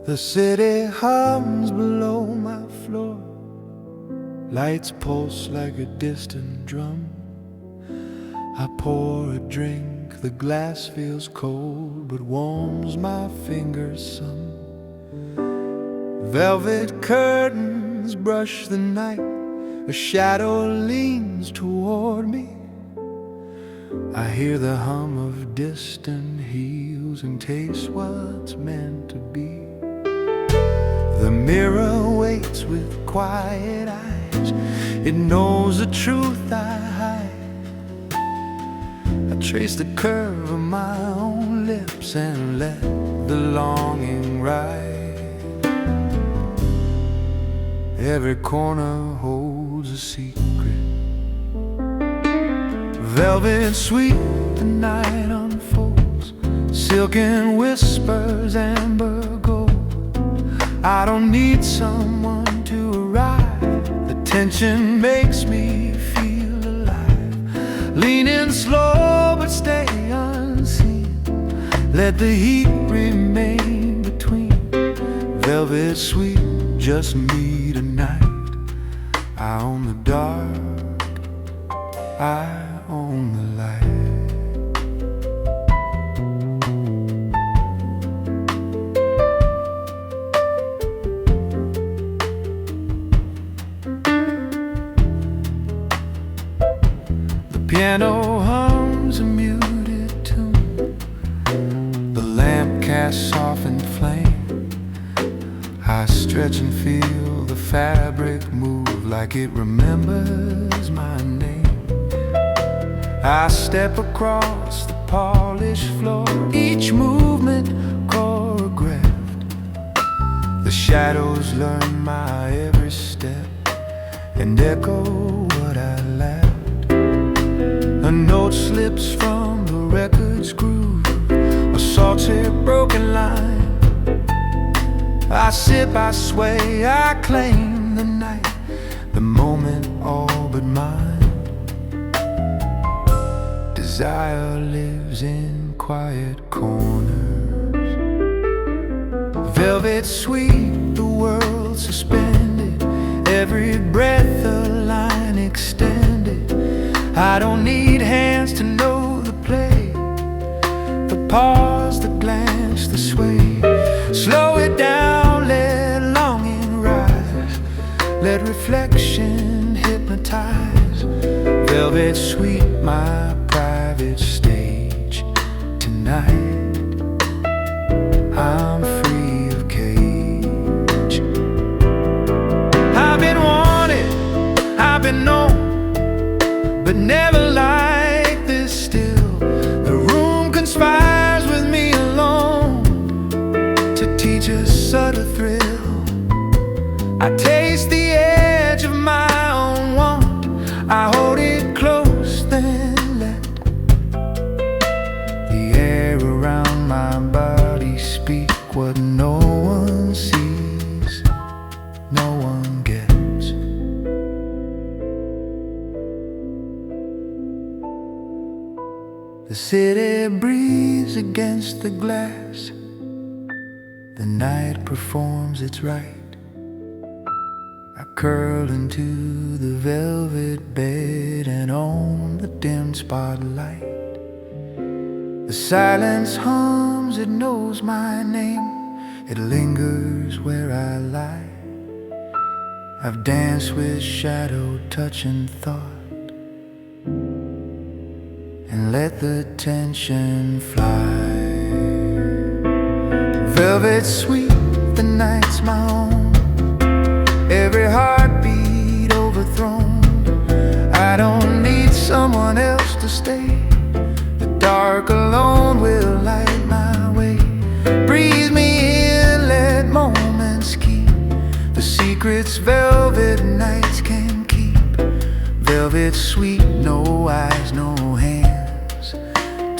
The city hums below my floor. Lights pulse like a distant drum. I pour a drink, the glass feels cold but warms my fingers some. Velvet curtains brush the night. A shadow leans toward me. I hear the hum of distant heels and taste what's meant to be. The mirror waits with quiet eyes. It knows the truth I hide. I trace the curve of my own lips and let the longing ride. Every corner holds a secret. Velvet sweet, the night unfolds. Silken whispers, amber gold. I don't need someone to arrive. The tension makes me feel alive. Lean in slow but stay unseen. Let the heat remain between. Velvet sweet, just me tonight. I own the dark, I own the light. Piano hums gas-softened flame. I stretch and feel the fabric move like it remembers my name. I step across the polished floor, each movement choreographed. The shadows learn my every step and echo what I laughed. A note slips from the record's groove, a salty broken line. I sip, I sway, I claim the night, the moment all but mine. Desire lives in quiet corners. Velvet sweet, the world suspended, every breath a line extended. I don't need hands to know the play, the pause, the glance, the sway. Slow it down, let longing rise, let reflection hypnotize. Velvet sweet, my private stage tonight. I'm free of cage. I've been wanted, I've been known, but never like this still. The room conspires with me alone to teach a subtle thrill. I taste the edge of my own want, I hold it close, then let the air around my body speak what no one sees, no one gets. The city breathes against the glass, the night performs its rite. I curl into the velvet bed and on the dim spotlight. The silence hums, it knows my name, it lingers where I lie. I've danced with shadow, touch and thought, and let the tension fly. Velvet sweet, the night's my own, every heartbeat overthrown. I don't need someone else to stay, the dark alone will light my way. Breathe me in, let moments keep the secrets velvet nights can keep. Velvet sweet, no eyes, no hands.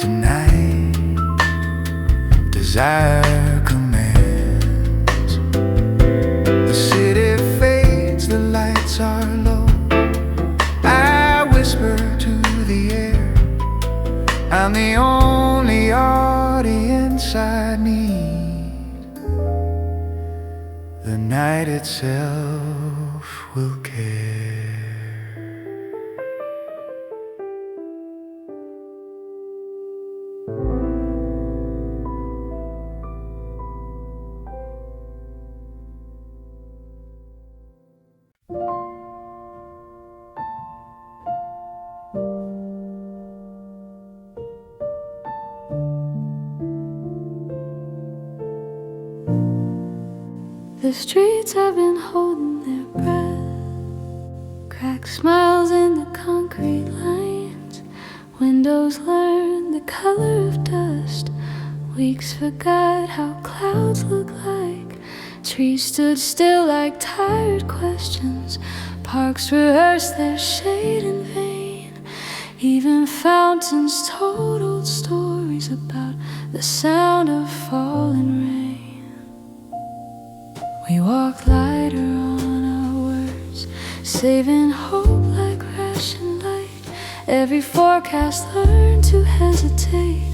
Tonight, desire commands. The city fades, the lights are low. I whisper to the air, I'm the only audience I need. The night itself will care. The streets have been holding their breath, cracked smiles in the concrete lines. Windows learned the color of dust, weeks forgot how clouds look like. Trees stood still like tired questions, parks rehearsed their shade in vain. Even fountains told old stories about the sound of falling rain. We walk lighter on our words, saving hope like ration light. Every forecast learned to hesitate,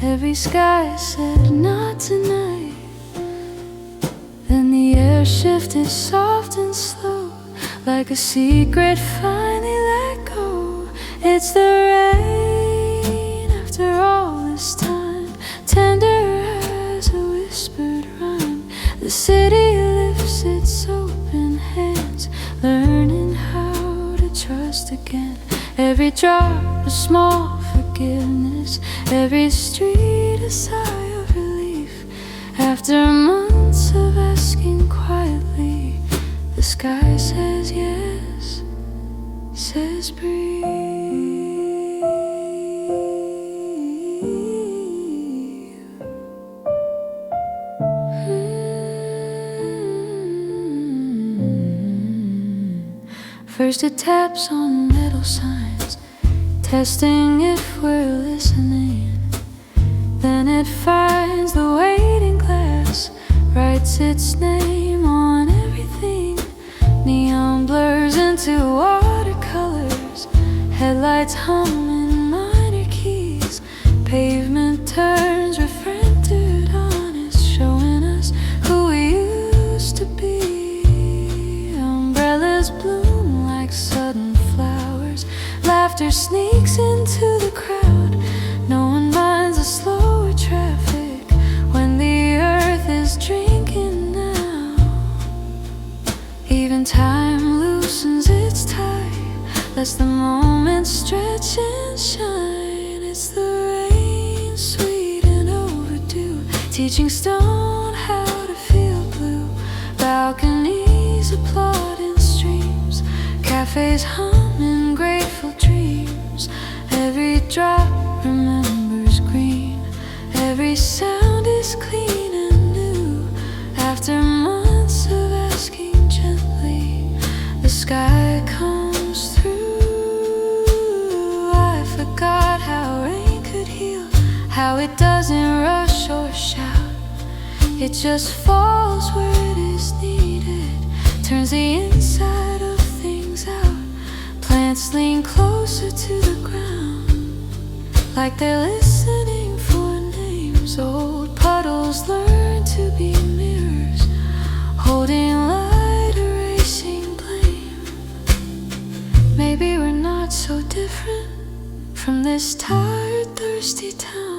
every sky said not tonight. Then the air shifted soft and slow, like a secret finally let go. It's the rain after all this time, tender as a whispered rhyme. The city lifts its open hands, learning how to trust again. Every drop a small forgiveness, every street a sigh of relief. After months of asking quietly, the sky says yes, says breathe. First it taps on metal signs, testing if we're listening. Then it finds the waiting glass, writes its name on everything. Neon blurs into watercolors, headlights hum in minor keys. Pavement turns refracted honest, showing us who we used to be. Umbrellas bloom like sudden flowers, laughter sneaks into the crowd. No one minds the slower traffic when the earth is drinking now. Even time loosens its tie, lets the moment stretch and shine. It's the rain, sweet and overdue, teaching stone how to feel blue. Balconies applauding streams, cafes humming grateful dreams. Every drop remembers green, every sound is clean and new. After months of asking gently, the sky comes through. I forgot how rain could heal, how it doesn't rush or shout. It just falls where it is needed, turns the inside of things out. Plants lean closer to the ground, like they're listening for names. Old puddles learn to be mirrors, holding light, erasing blame. Maybe we're not so different from this tired, thirsty town.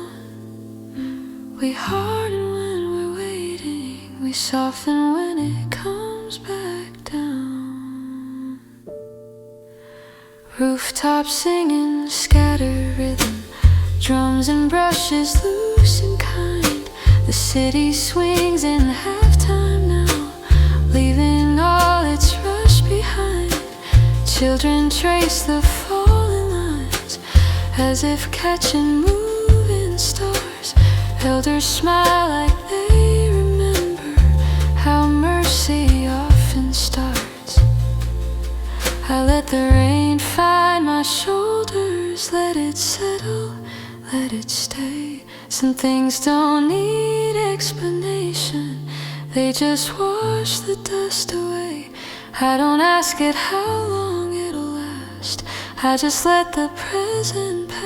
We harden when we're waiting, we soften when it comes back down. Rooftops singing scattered rhythm, drums and brushes loose and kind. The city swings in halftime now, leaving all its rush behind. Children trace the falling lines, as if catching moving stars. Elders smile like they remember how mercy often starts. I let the rain find my shoulders, let it settle, let it stay. Some things don't need explanation, they just wash the dust away. I don't ask it how long it'll last, I just let the present pass.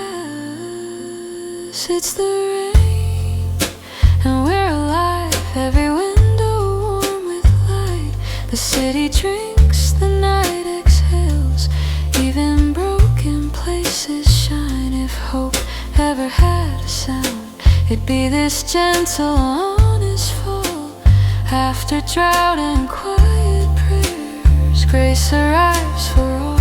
It's the rain, and we're alive, every window warm with light. The city drinks, the night exhales, even broken places shine. If hope ever had a sound, it'd be this gentle, honest fall. After drought and quiet prayers, grace arrives for all.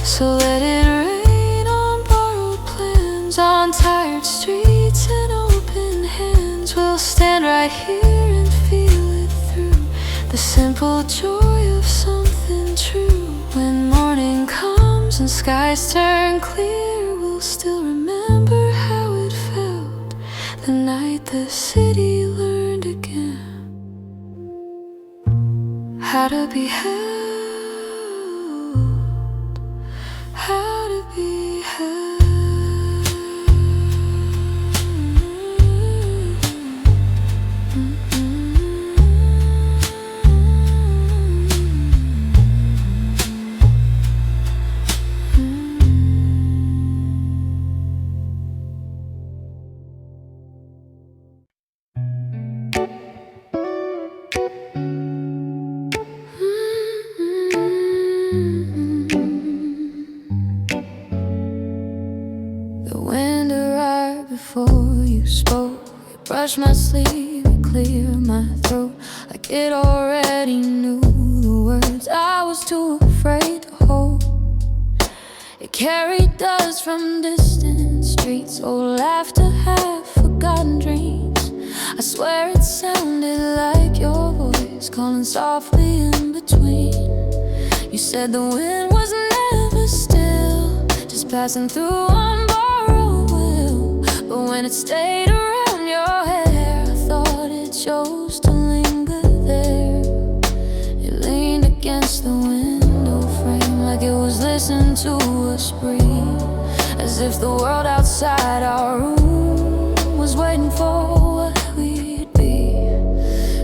So let it rain on borrowed plans, on tired streets and open hands. We'll stand right here and feel it through, the simple joy of something true. When morning comes and skies turn clear, we'll still remember how it felt the night the city learned again how to be held, how to be held. The wind arrived before you spoke. It brushed my sleeve, it cleared my throat, like it already knew the words I was too afraid to hold. It carried dust from distant streets, old laughter, half forgotten dreams. I swear it sounded like your voice calling softly in between. You said the wind was never still, just passing through on borrowed will. But when it stayed around your hair, I thought it chose to linger there. It leaned against the window frame like it was listening to us breathe, as if the world outside our room was waiting for what we'd be.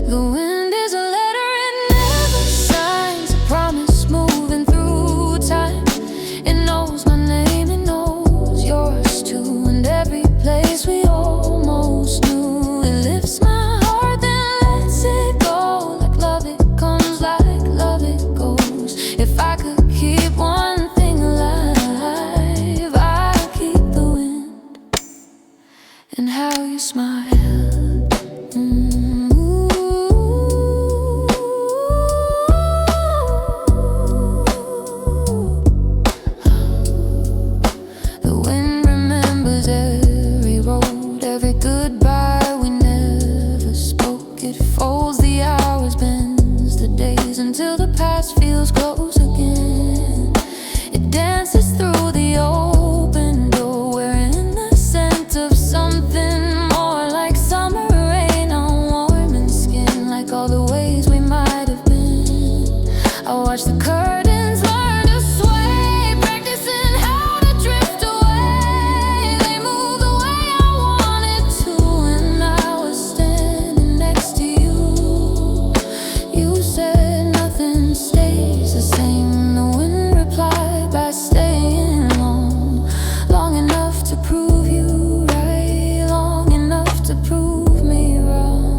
The wind is a letter it never signs, a promise moving through time. It knows my name, it knows yours too, and every place we almost knew. It lifts my heart then lets it go, like love it comes, like love it goes. If I could keep one thing alive, I'd keep the wind and how you smile. The wind remembers every road, every goodbye we never spoke. It folds the hours, bends the days until the past feels close again. It dances through the open door, wearing the scent of something more, like summer rain on warming skin, like all the ways we might have been. I watch the curtains learn to sway, practicing how to drift away. They move the way I wanted to, and I was standing next to you. You said nothing stays the same. The wind replied by staying long, long enough to prove you right, long enough to prove me wrong.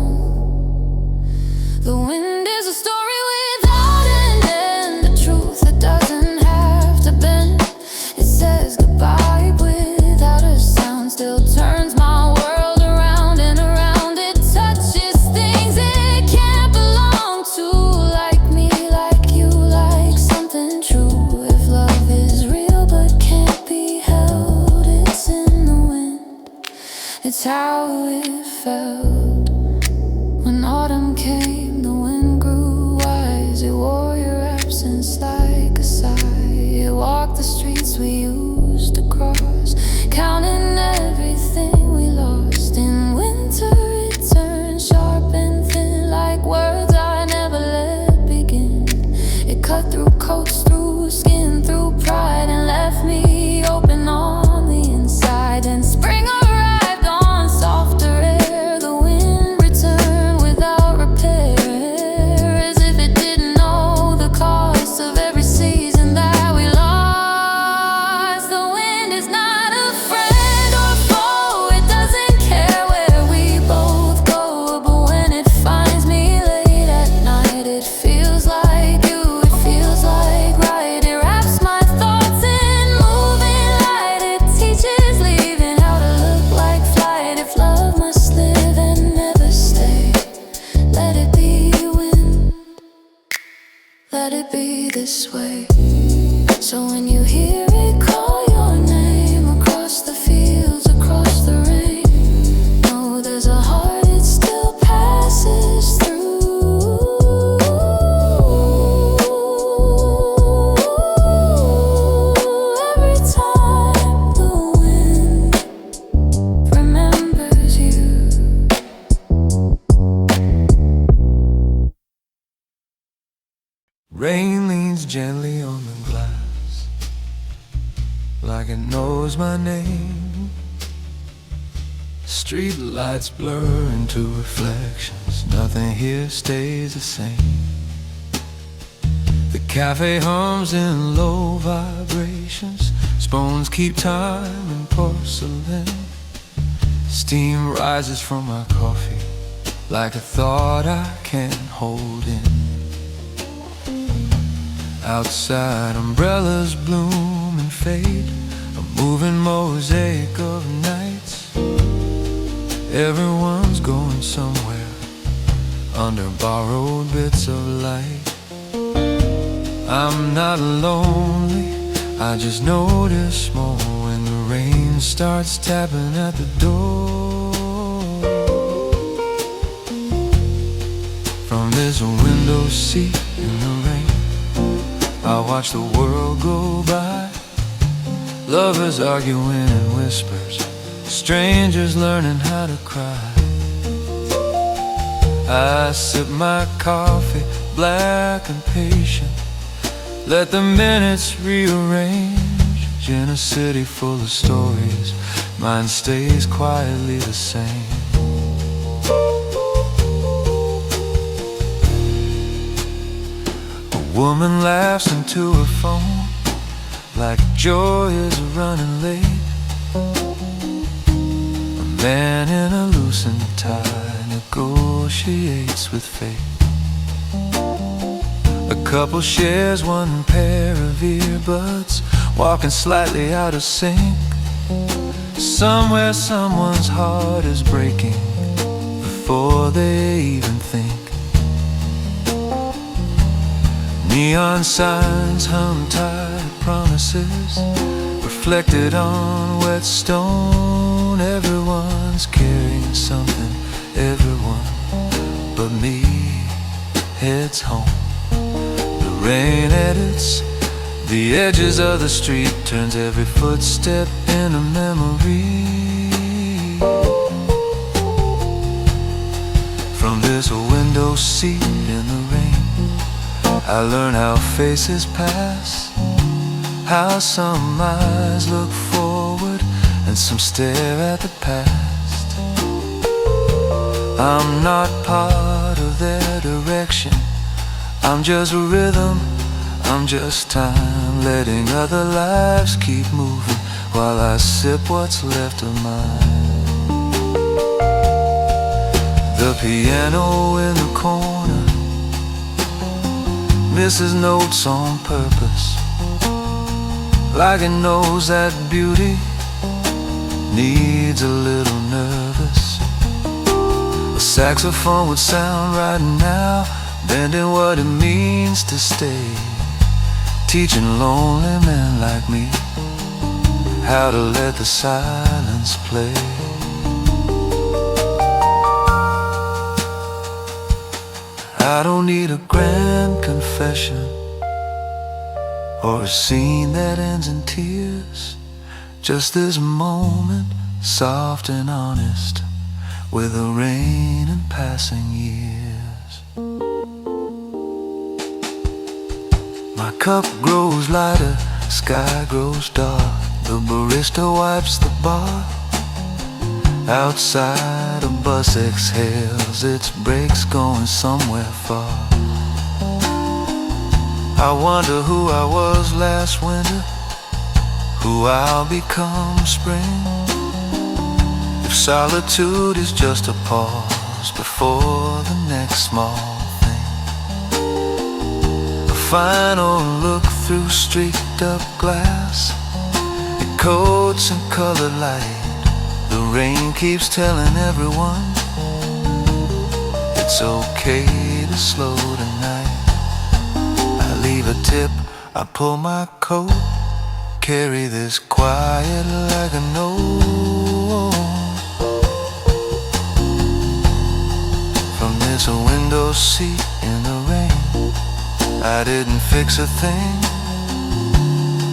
The wind is a story without an end, the truth that doesn't have to bend. It says goodbye without a sound, still turns my world around and around. It touches things it can't belong to, like me, like you, like something true. If love is real but can't be held, it's in the wind. It's how it felt when autumn came. The wind grew wise, it wore your absence like a sigh. It walked the streets we used to cross, counting everything we lost. In winter it turned sharp and thin, like words I never let begin. It cut through coats, through skin, through pride, and left me open on the inside. And spring arrived on softer air. The wind returned without repair, as if it didn't know the cost of every season that we lost. The wind is not a friend or foe, it doesn't care where we both go. But when it finds me late at night, it feels like you, it feels like right. It wraps my thoughts in moving light. It teaches leaving how to look like flight. If love must live and never stay, let it be wind, let it be this way. So when you hear it call your name across the fields, across the rain, know there's a heart it still passes through. Every time the wind remembers you. Rain leans gently on the glass, like it knows my name. Street lights blur into reflections, nothing here stays the same. The cafe hums in low vibrations, spoons keep time in porcelain. Steam rises from my coffee, like a thought I can't hold in. Outside, umbrellas bloom and fade, a moving mosaic of nights. Everyone's going somewhere under borrowed bits of light. I'm not lonely, I just notice more when the rain starts tapping at the door. this window seat in the rain, I watch the world go by. Lovers arguing in whispers, strangers learning how to cry. I sip my coffee, black and patient, let the minutes rearrange. In a city full of stories, mine stays quietly the same. A woman laughs into her phone like joy is running late. A man in a loosened tie negotiates with fate. A couple shares one pair of earbuds, walking slightly out of sync. Somewhere someone's heart is breaking before they even think. Neon signs hum tight promises reflected on wet stone. Everyone's carrying something, everyone but me heads home. The rain edits the edges of the street, turns every footstep into memory. From this window seat in the rain, I learn how faces pass, how some eyes look forward and some stare at the past. I'm not part of their direction, I'm just rhythm, I'm just time, letting other lives keep moving while I sip what's left of mine. The piano in the corner misses notes on purpose, like it knows that beauty needs a little nervous. A saxophone would sound right now, bending what it means to stay, teaching lonely men like me how to let the silence play. I don't need a grand confession or a scene that ends in tears, just this moment, soft and honest, with the rain and passing years. My cup grows lighter, sky grows dark, the barista wipes the bar. Outside a bus exhales its brakes going somewhere far. I wonder who I was last winter, who I'll become spring. If solitude is just a pause before the next small thing, a final look through streaked up glass, it coats and colored light. The rain keeps telling everyone it's okay to slow tonight. I leave a tip, I pull my coat, carry this quiet like a note. From this window seat in the rain, I didn't fix a thing,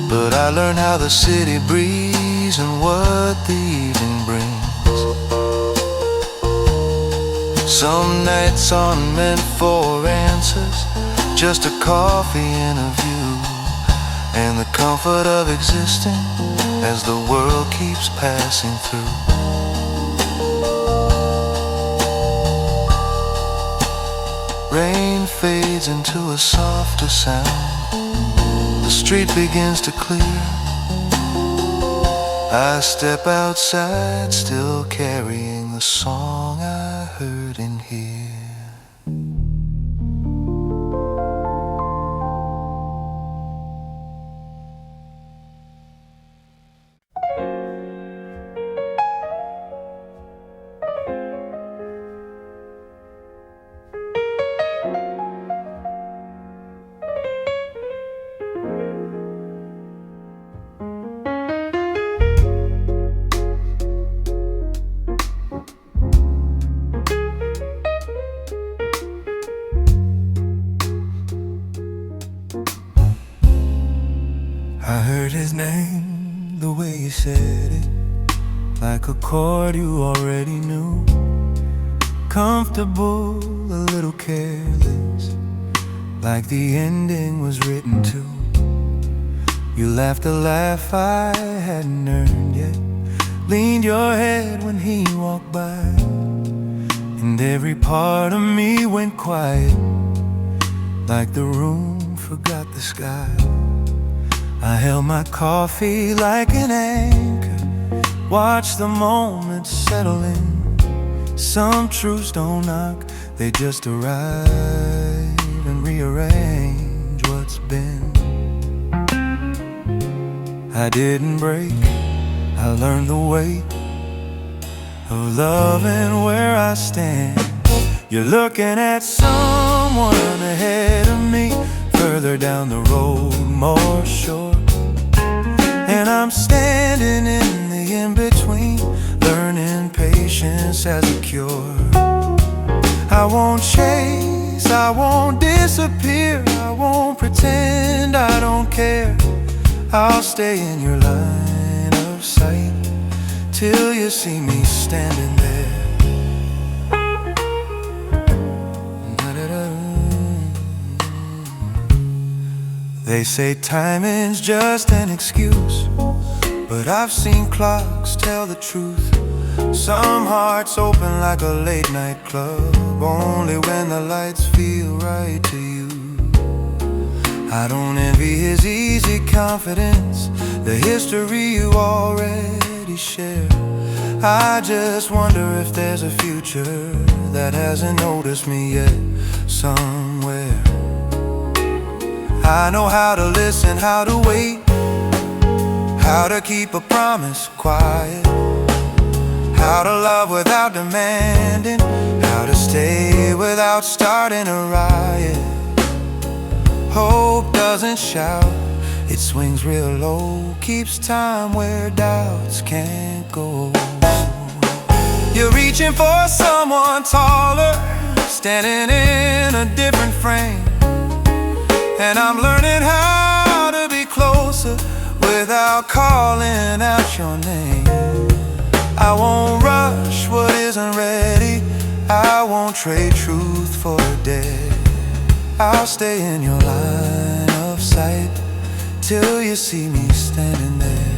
but I learned how the city breathes and what the evening brings. Some nights aren't meant for answers, just a coffee and a view, and the comfort of existing as the world keeps passing through. Rain fades into a softer sound, the street begins to clear. I step outside, still carrying the song I heard in here. his name the way you said it, like a chord you already knew. Comfortable, a little careless, like the ending was written too. You laughed a laugh I hadn't earned yet, leaned your head when he walked by, and every part of me went quiet, like the room forgot the sky. I held my coffee like an anchor, watched the moment settle in. Some truths don't knock, they just arrive and rearrange what's been. I didn't break, I learned the weight of loving where I stand. You're looking at someone ahead of me, further down the road, more sure. And I'm standing in the in-between, learning patience as a cure. I won't chase, I won't disappear, I won't pretend I don't care. I'll stay in your line of sight till you see me standing there. They say timing's just an excuse, but I've seen clocks tell the truth. Some hearts open like a late night club, only when the lights feel right to you. I don't envy his easy confidence, the history you already share. I just wonder if there's a future that hasn't noticed me yet somewhere. I know how to listen, how to wait, how to keep a promise quiet, how to love without demanding, how to stay without starting a riot. Hope doesn't shout, it swings real low, keeps time where doubts can't go. You're reaching for someone taller, standing in a different frame, and I'm learning how to be closer without calling out your name. I won't rush what isn't ready, I won't trade truth for a dead. I'll stay in your line of sight till you see me standing there.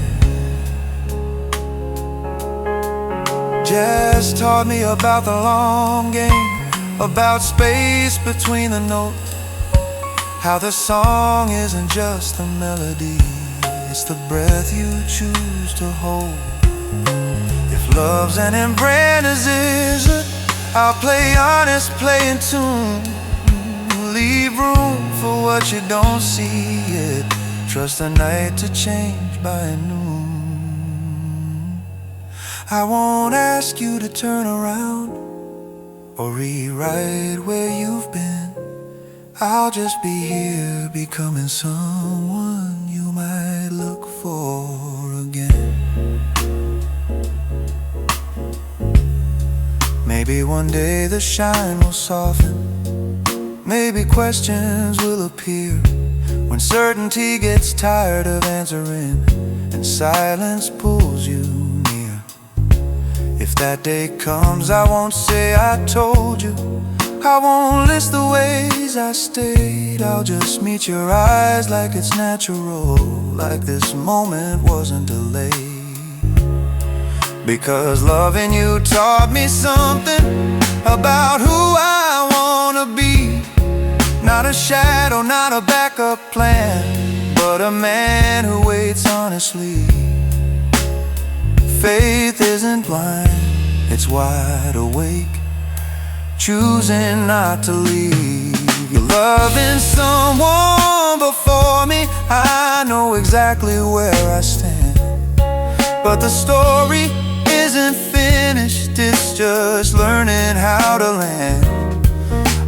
Jazz taught me about the long game, about space between the notes, how the song isn't just a melody, it's the breath you choose to hold. If love's an embrace, I'll play honest, play in tune. Leave room for what you don't see yet, trust the night to change by noon. I won't ask you to turn around or rewrite where you've been. I'll just be here, becoming someone you might look for again. Maybe one day the shine will soften, maybe questions will appear when certainty gets tired of answering and silence pulls you near. If that day comes, I won't say I told you, I won't list the ways I stayed, I'll just meet your eyes like it's natural, like this moment wasn't delayed. Because loving you taught me something about who I wanna be. Not a shadow, not a backup plan, but a man who waits honestly. Faith isn't blind, it's wide awake, choosing not to leave. You're loving someone before me, I know exactly where I stand, but the story isn't finished, it's just learning how to land.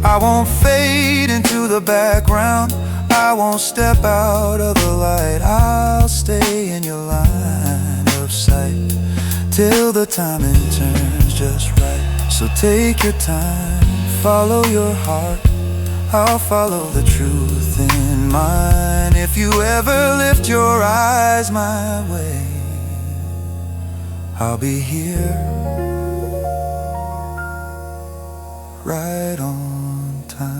I won't fade into the background, I won't step out of the light, I'll stay in your line of sight till the timing turns just right. So take your time, follow your heart, I'll follow the truth in mine. If you ever lift your eyes my way, I'll be here, right on time.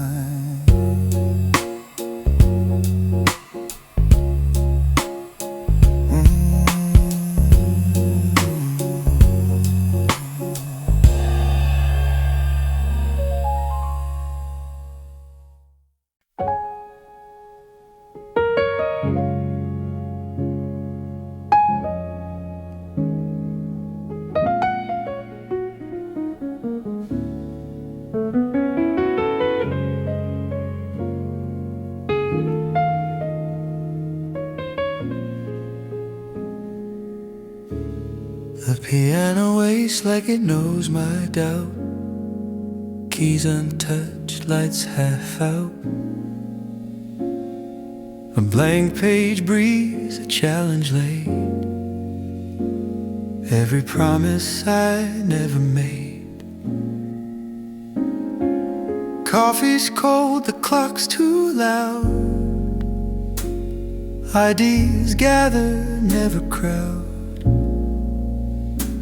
The piano waits like it knows my doubt. Keys untouched, lights half out. A blank page breathes a challenge late. Every promise I never made. Coffee's cold, the clock's too loud. Ideas gather, never crowd.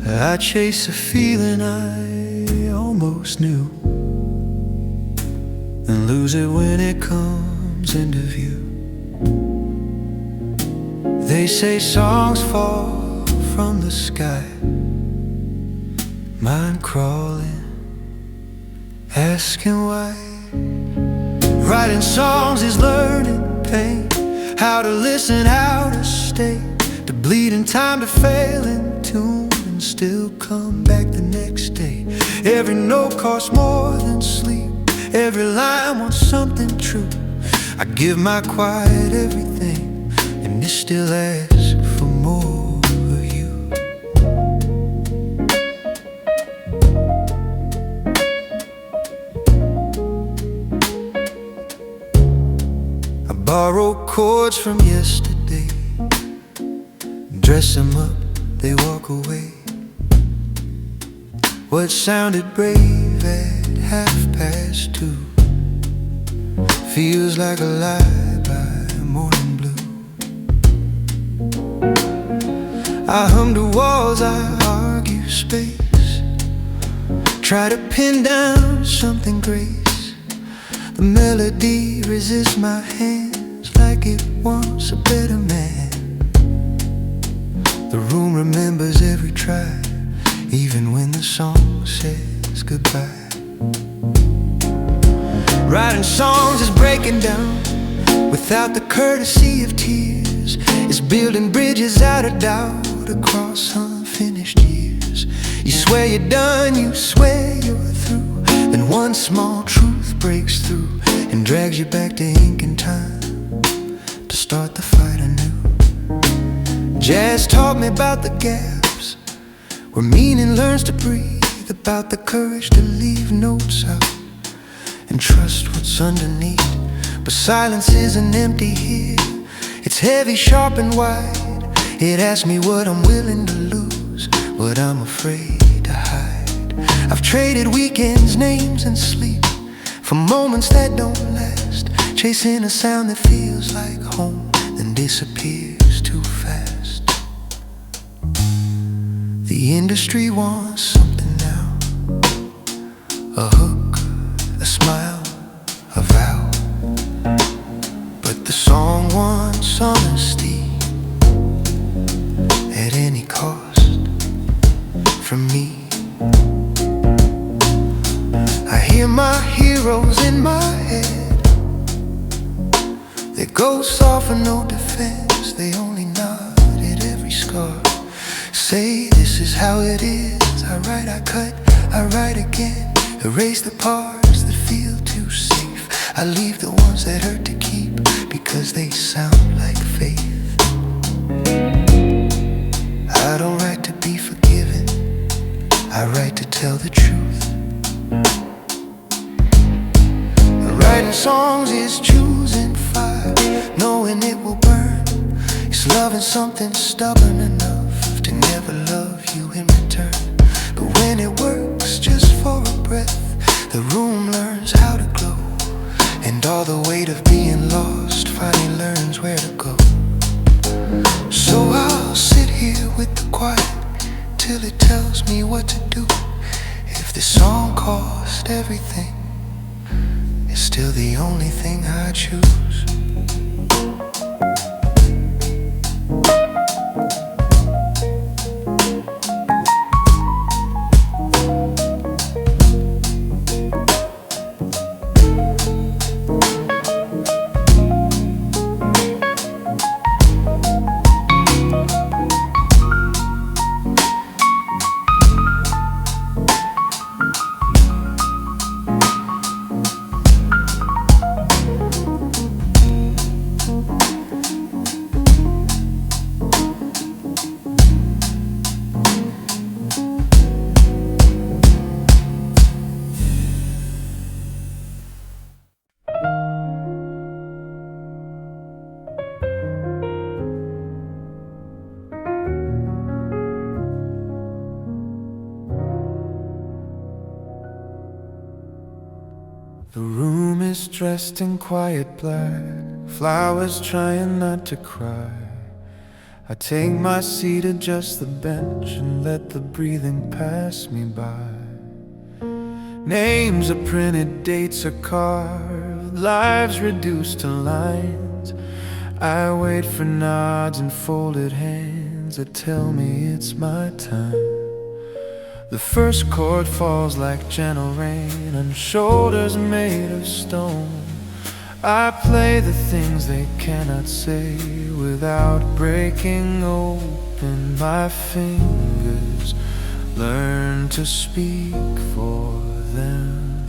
I chase a feeling I almost knew, and lose it when it comes into view. They say songs fall from the sky, mine crawling, asking why. Writing songs is learning pain, how to listen, how to stay, to bleed in time, to fail in tune, and still come back the next day. Every note costs more than sleep, every line wants something true. I give my quiet everything, and it still asks for more of you. I borrow chords from yesterday, dress them up, they walk away. What sounded brave at 2:30 feels like a lie by morning blue. I hum to walls, I argue space, try to pin down something grace. The melody resists my hands like it wants a better man. The room remembers every try, even when the song says goodbye. Writing songs is breaking down without the courtesy of tears. It's building bridges out of doubt across unfinished years. You swear you're done, you swear you're through, then one small truth breaks through and drags you back to ink and time to start the fight anew. Jazz taught me about the gaps where meaning learns to breathe, about the courage to leave notes out and trust what's underneath. But silence isn't empty here, it's heavy, sharp and wide. It asks me what I'm willing to lose, what I'm afraid to hide. I've traded weekends, names and sleep for moments that don't last, chasing a sound that feels like home then disappears too fast. The industry wants something now, a hook, a smile, a vow. But the song wants honesty at any cost from me. I hear my heroes in my head, they ghosts offer no defense, they only nod at every scar. Say this is how it is, I write, I cut, I write again. Erase the parts that feel too safe, I leave the ones that hurt to keep, because they sound like faith. I don't write to be forgiven, I write to tell the truth. Writing songs is choosing fire, knowing it will burn. It's loving something stubborn enough to never love you in return. But when it works just for a breath, the room learns how to glow, and all the weight of being lost finally learns where to go. So I'll sit here with the quiet till it tells me what to do. If this song cost everything, it's still the only thing I choose. The room is dressed in quiet black, flowers trying not to cry. I take my seat, adjust the bench, and let the breathing pass me by. Names are printed, dates are carved, lives reduced to lines. I wait for nods and folded hands that tell me it's my time. The first chord falls like gentle rain on shoulders made of stone. I play the things they cannot say without breaking open. My fingers learn to speak for them.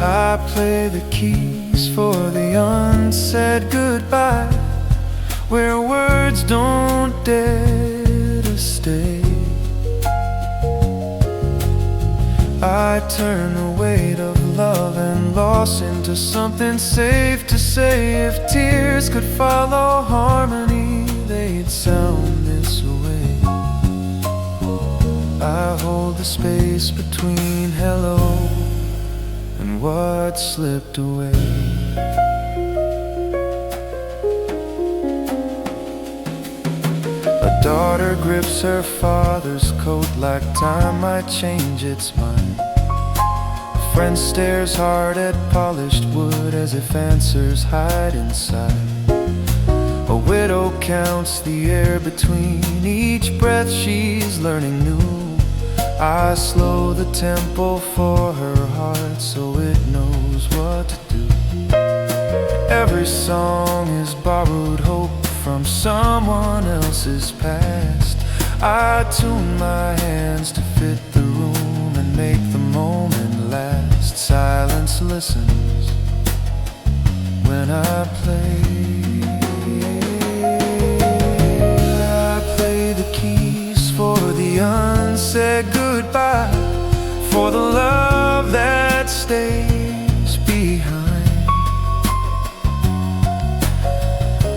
I play the keys for the unsaid goodbye, where words don't dare to stay. I turn the weight of love and loss into something safe to say. If tears could follow harmony, they'd sound this way. I hold the space between hello and what slipped away. A daughter grips her father's coat like time might change its mind. A friend stares hard at polished wood as if answers hide inside. A widow counts the air between each breath, she's learning new. I slow the tempo for her heart so it knows what to do. Every song is borrowed hope from someone else's past. I tune my hands to fit the room and make the moment last. Silence listens when I play. I play the keys for the unsaid goodbye, for the love that stays behind.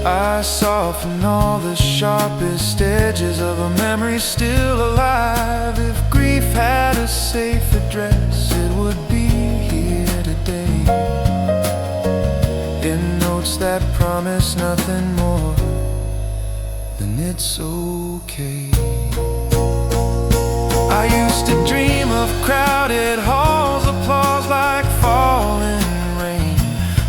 I soften all the sharpest edges of a memory still alive. If grief had a safe address, it would be here today, in notes that promise nothing more than it's okay. I used to dream of crowded halls, applause like falling rain,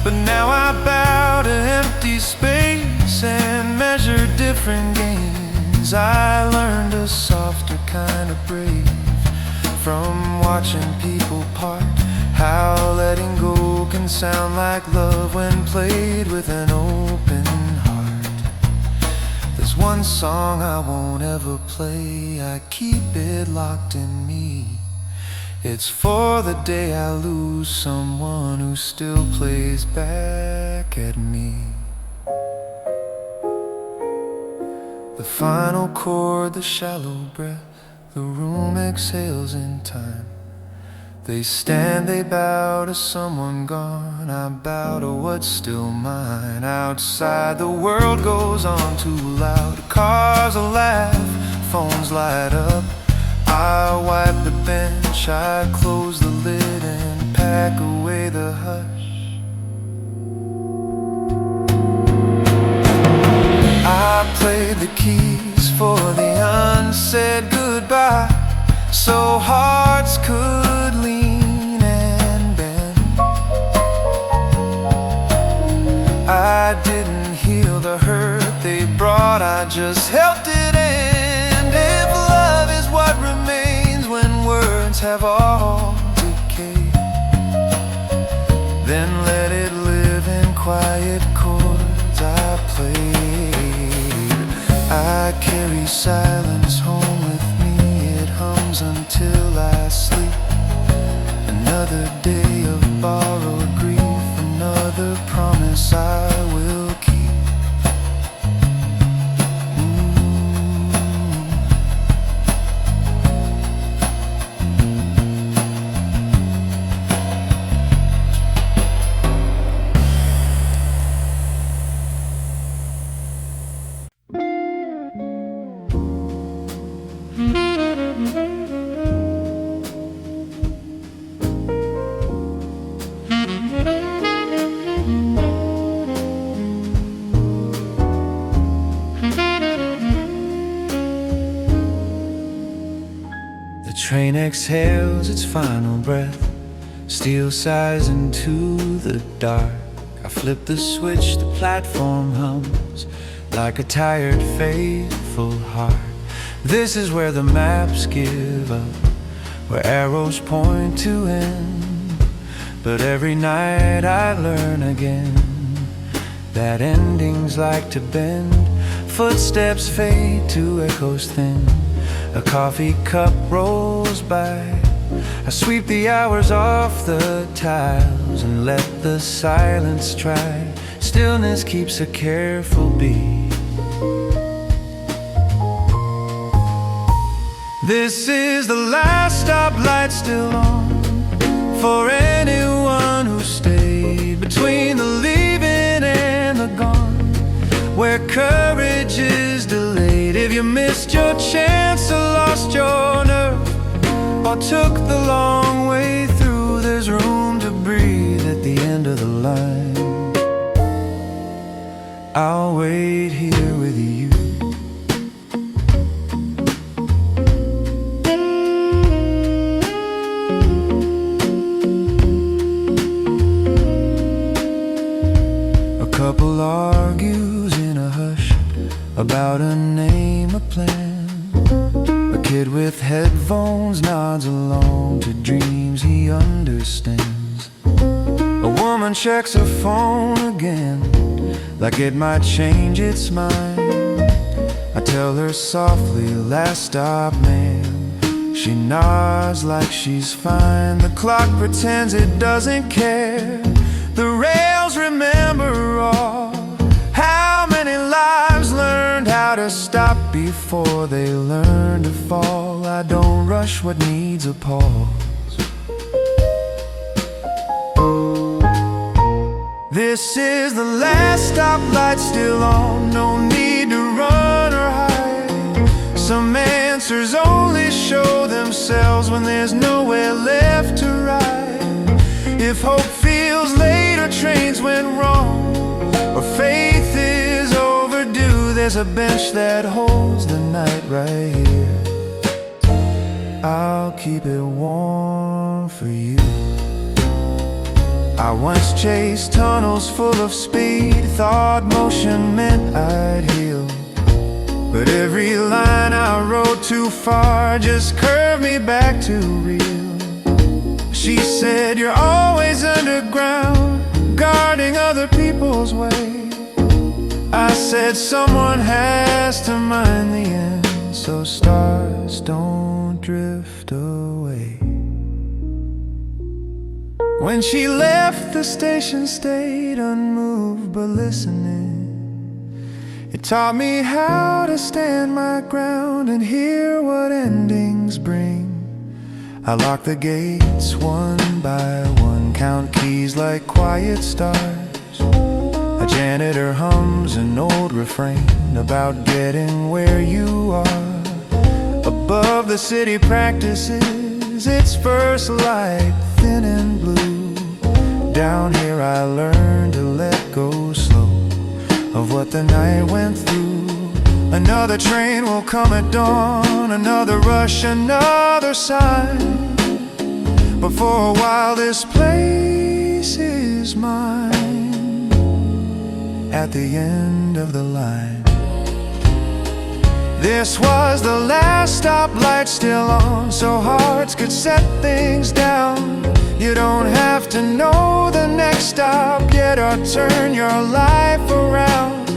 but now I bow to empty space and measure different gains. I learned a softer kind of brave from watching people part, how letting go can sound like love when played with an open heart. There's one song I won't ever play, I keep it locked in me. It's for the day I lose someone who still plays back at me. The final chord, the shallow breath, the room exhales in time. They stand, they bow to someone gone, I bow to what's still mine. Outside the world goes on too loud, cars will laugh, phones light up. I wipe the bench, I close the lid and pack away the hush. played the keys for the unsaid goodbye, so hearts could lean and bend. I didn't heal the hurt they brought, I just helped it end. If love is what remains when words have all decayed, then let it live in quiet chords I played. I carry silence home with me, it hums until I sleep. Another day of borrowed grief, another promise I will keep. The train exhales its final breath, steel sighs into the dark. I flip the switch, the platform hums like a tired, faithful heart. This is where the maps give up, where arrows point to end. But every night I learn again that endings like to bend. Footsteps fade to echoes thin, a coffee cup rolls by. I sweep the hours off the tiles and let the silence try. Stillness keeps a careful beat. This is the last stoplight still on for anyone who stayed between the leaving and the gone, where courage is delayed. If you missed your chance or lost your nerve, or took the long way through, there's room to breathe at the end of the line. I'll wait here with you. A couple argues in a hush about a name, a plan. A kid with headphones nods along to dreams he understands. A woman checks her phone again, like it might change its mind. I tell her softly, last stop, man. She nods like she's fine. The clock pretends it doesn't care. The rails remember all. How many lives learned how to stop before they learn to fall? I don't rush what needs a pause. This is the last stoplight still on, no need to run or hide. Some answers only show themselves when there's nowhere left to ride. If hope feels late or trains went wrong, or faith is overdue, there's a bench that holds the night right here. I'll keep it warm for you. I once chased tunnels full of speed, thought motion meant I'd heal. But every line I rode too far just curved me back to real. She said, you're always underground, guarding other people's way. I said, someone has to mind the end, so stars don't drift away. When she left, the station stayed unmoved but listening. It taught me how to stand my ground and hear what endings bring. I lock the gates one by one, count keys like quiet stars. A janitor hums an old refrain about getting where you are. Above, the city practices its first light, thin and blue. Down here I learned to let go slow of what the night went through. Another train will come at dawn, another rush, another sign. But for a while this place is mine. At the end of the line, this was the last stoplight still on, so hearts could set things down. You don't have to know the next stop yet or turn your life around.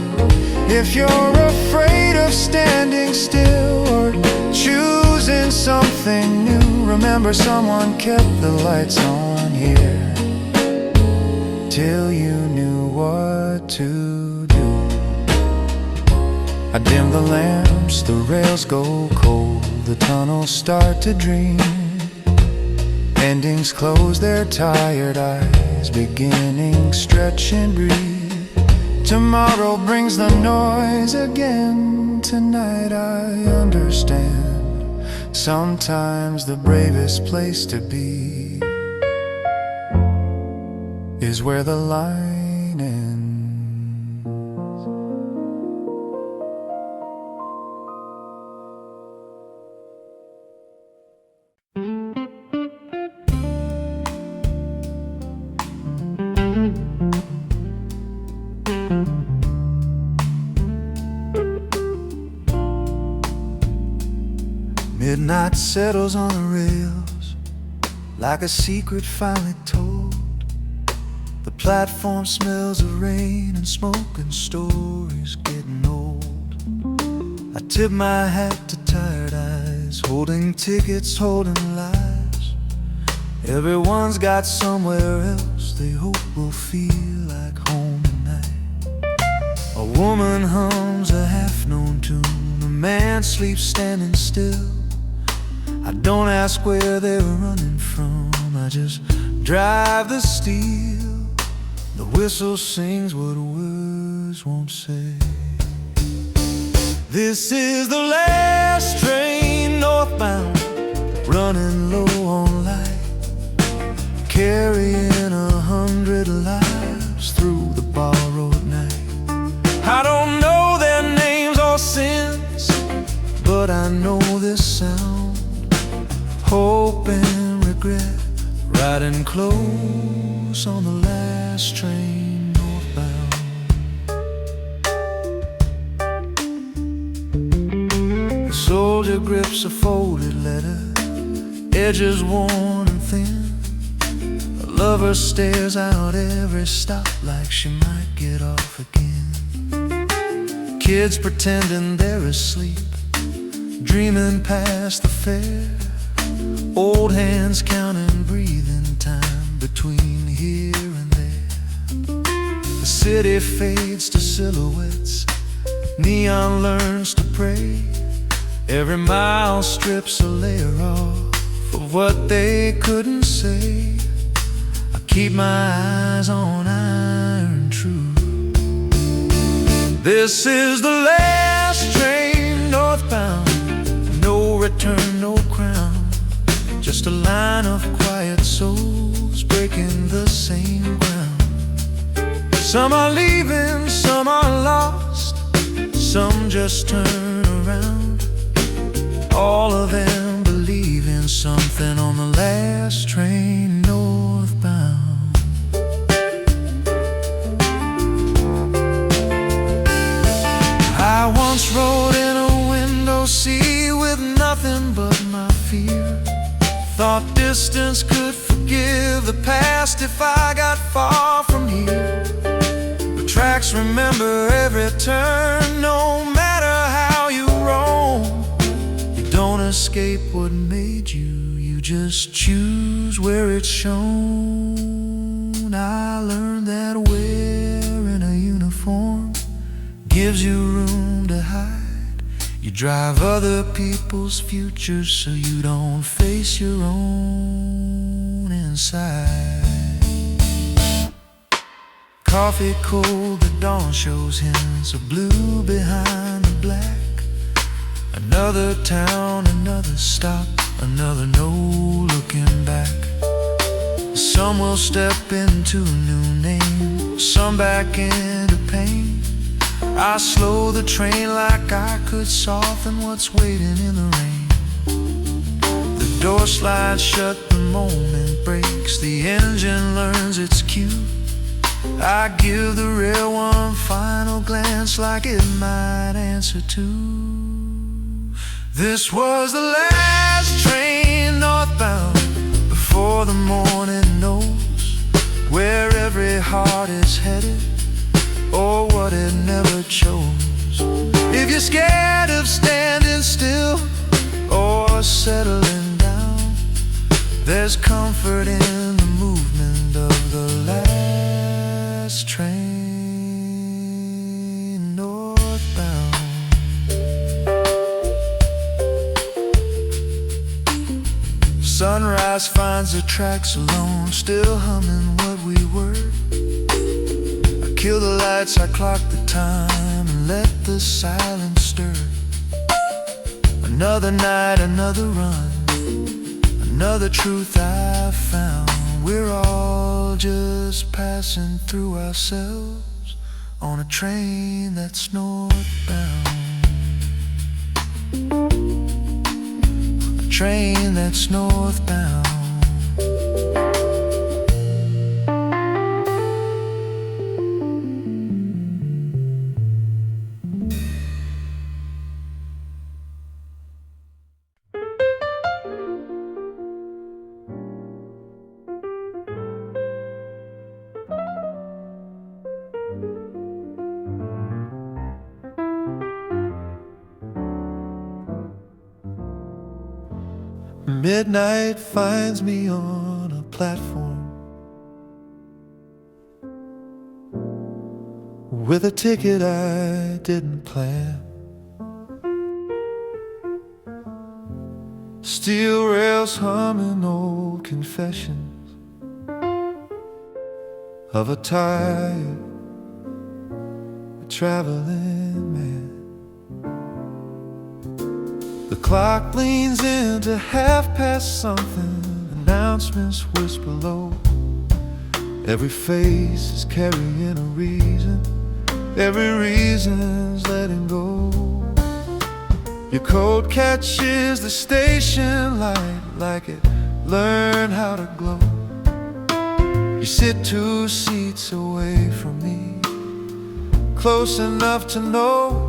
If you're afraid of standing still or choosing something new, remember someone kept the lights on here till you knew what to do. I dim the lamps, the rails go cold, the tunnels start to dream. Endings close their tired eyes, beginnings stretch and breathe. Tomorrow brings the noise again. Tonight I understand, sometimes the bravest place to be is where the line ends. Midnight settles on the rails like a secret finally told. The platform smells of rain and smoke and stories getting old. I tip my hat to tired eyes, holding tickets, holding lives. Everyone's got somewhere else they hope will feel like home tonight. A woman hums a half-known tune, a man sleeps standing still. I don't ask where they're running from, I just drive the steel. The whistle sings what words won't say. This is the last train northbound, running low on life, carrying 100 lives through the borrowed night. I don't know their names or sins, but I know this sound. Hope and regret, riding close on the last train northbound. The soldier grips a folded letter, edges worn and thin. A lover stares out every stop like she might get off again. Kids pretending they're asleep, dreaming past the fair. Old hands counting breathing time between here and there. The city fades to silhouettes, neon learns to pray. Every mile strips a layer off of what they couldn't say. I keep my eyes on iron true. This is the last train northbound, no return, no crown. Just a line of quiet souls breaking the same ground. Some are leaving, some are lost, some just turn around. All of them believe in something on the last train northbound. I once rode in a window seat with nothing but my fear. Thought distance could forgive the past if I got far from here. The tracks remember every turn, no matter how you roam. You don't escape what made you, you just choose where it's shown. I learned that wearing a uniform gives you room to hide. You drive other people's futures so you don't face your own inside. Coffee cold, the dawn shows hints of blue behind the black. Another town, another stop, another no looking back. Some will step into a new name, some back into pain. I slow the train like I could soften what's waiting in the rain. The door slides shut, the moment breaks, the engine learns its cue. I give the rail one final glance like it might answer to. This was the last train northbound before the morning knows where every heart is headed or what it never chose. If you're scared of standing still or settling down, there's comfort in the movement of the last train northbound. Sunrise finds the tracks alone, still humming what we were. I kill the lights, I clock the time and let the silence stir. Another night, another run, another truth I found. We're all just passing through ourselves on a train that's northbound. A train that's northbound. Midnight finds me on a platform with a ticket I didn't plan. Steel rails humming old confessions of a tired traveling man. The clock leans into something, announcements whisper low. Every face is carrying a reason, every reason's letting go. Your coat catches the station light like it learned how to glow. You sit 2 seats away from me, close enough to know.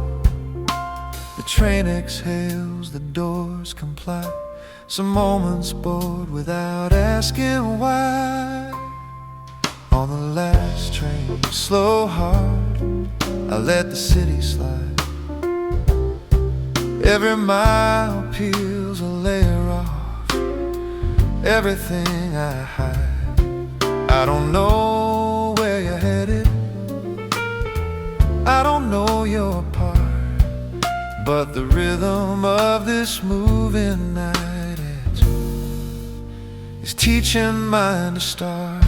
The train exhales, the doors comply. Some moments bored without asking why. On the last train, slow hard, I let the city slide. Every mile peels a layer off everything I hide. I don't know where you're headed, I don't know your part, but the rhythm of this moving night is teaching mine to start.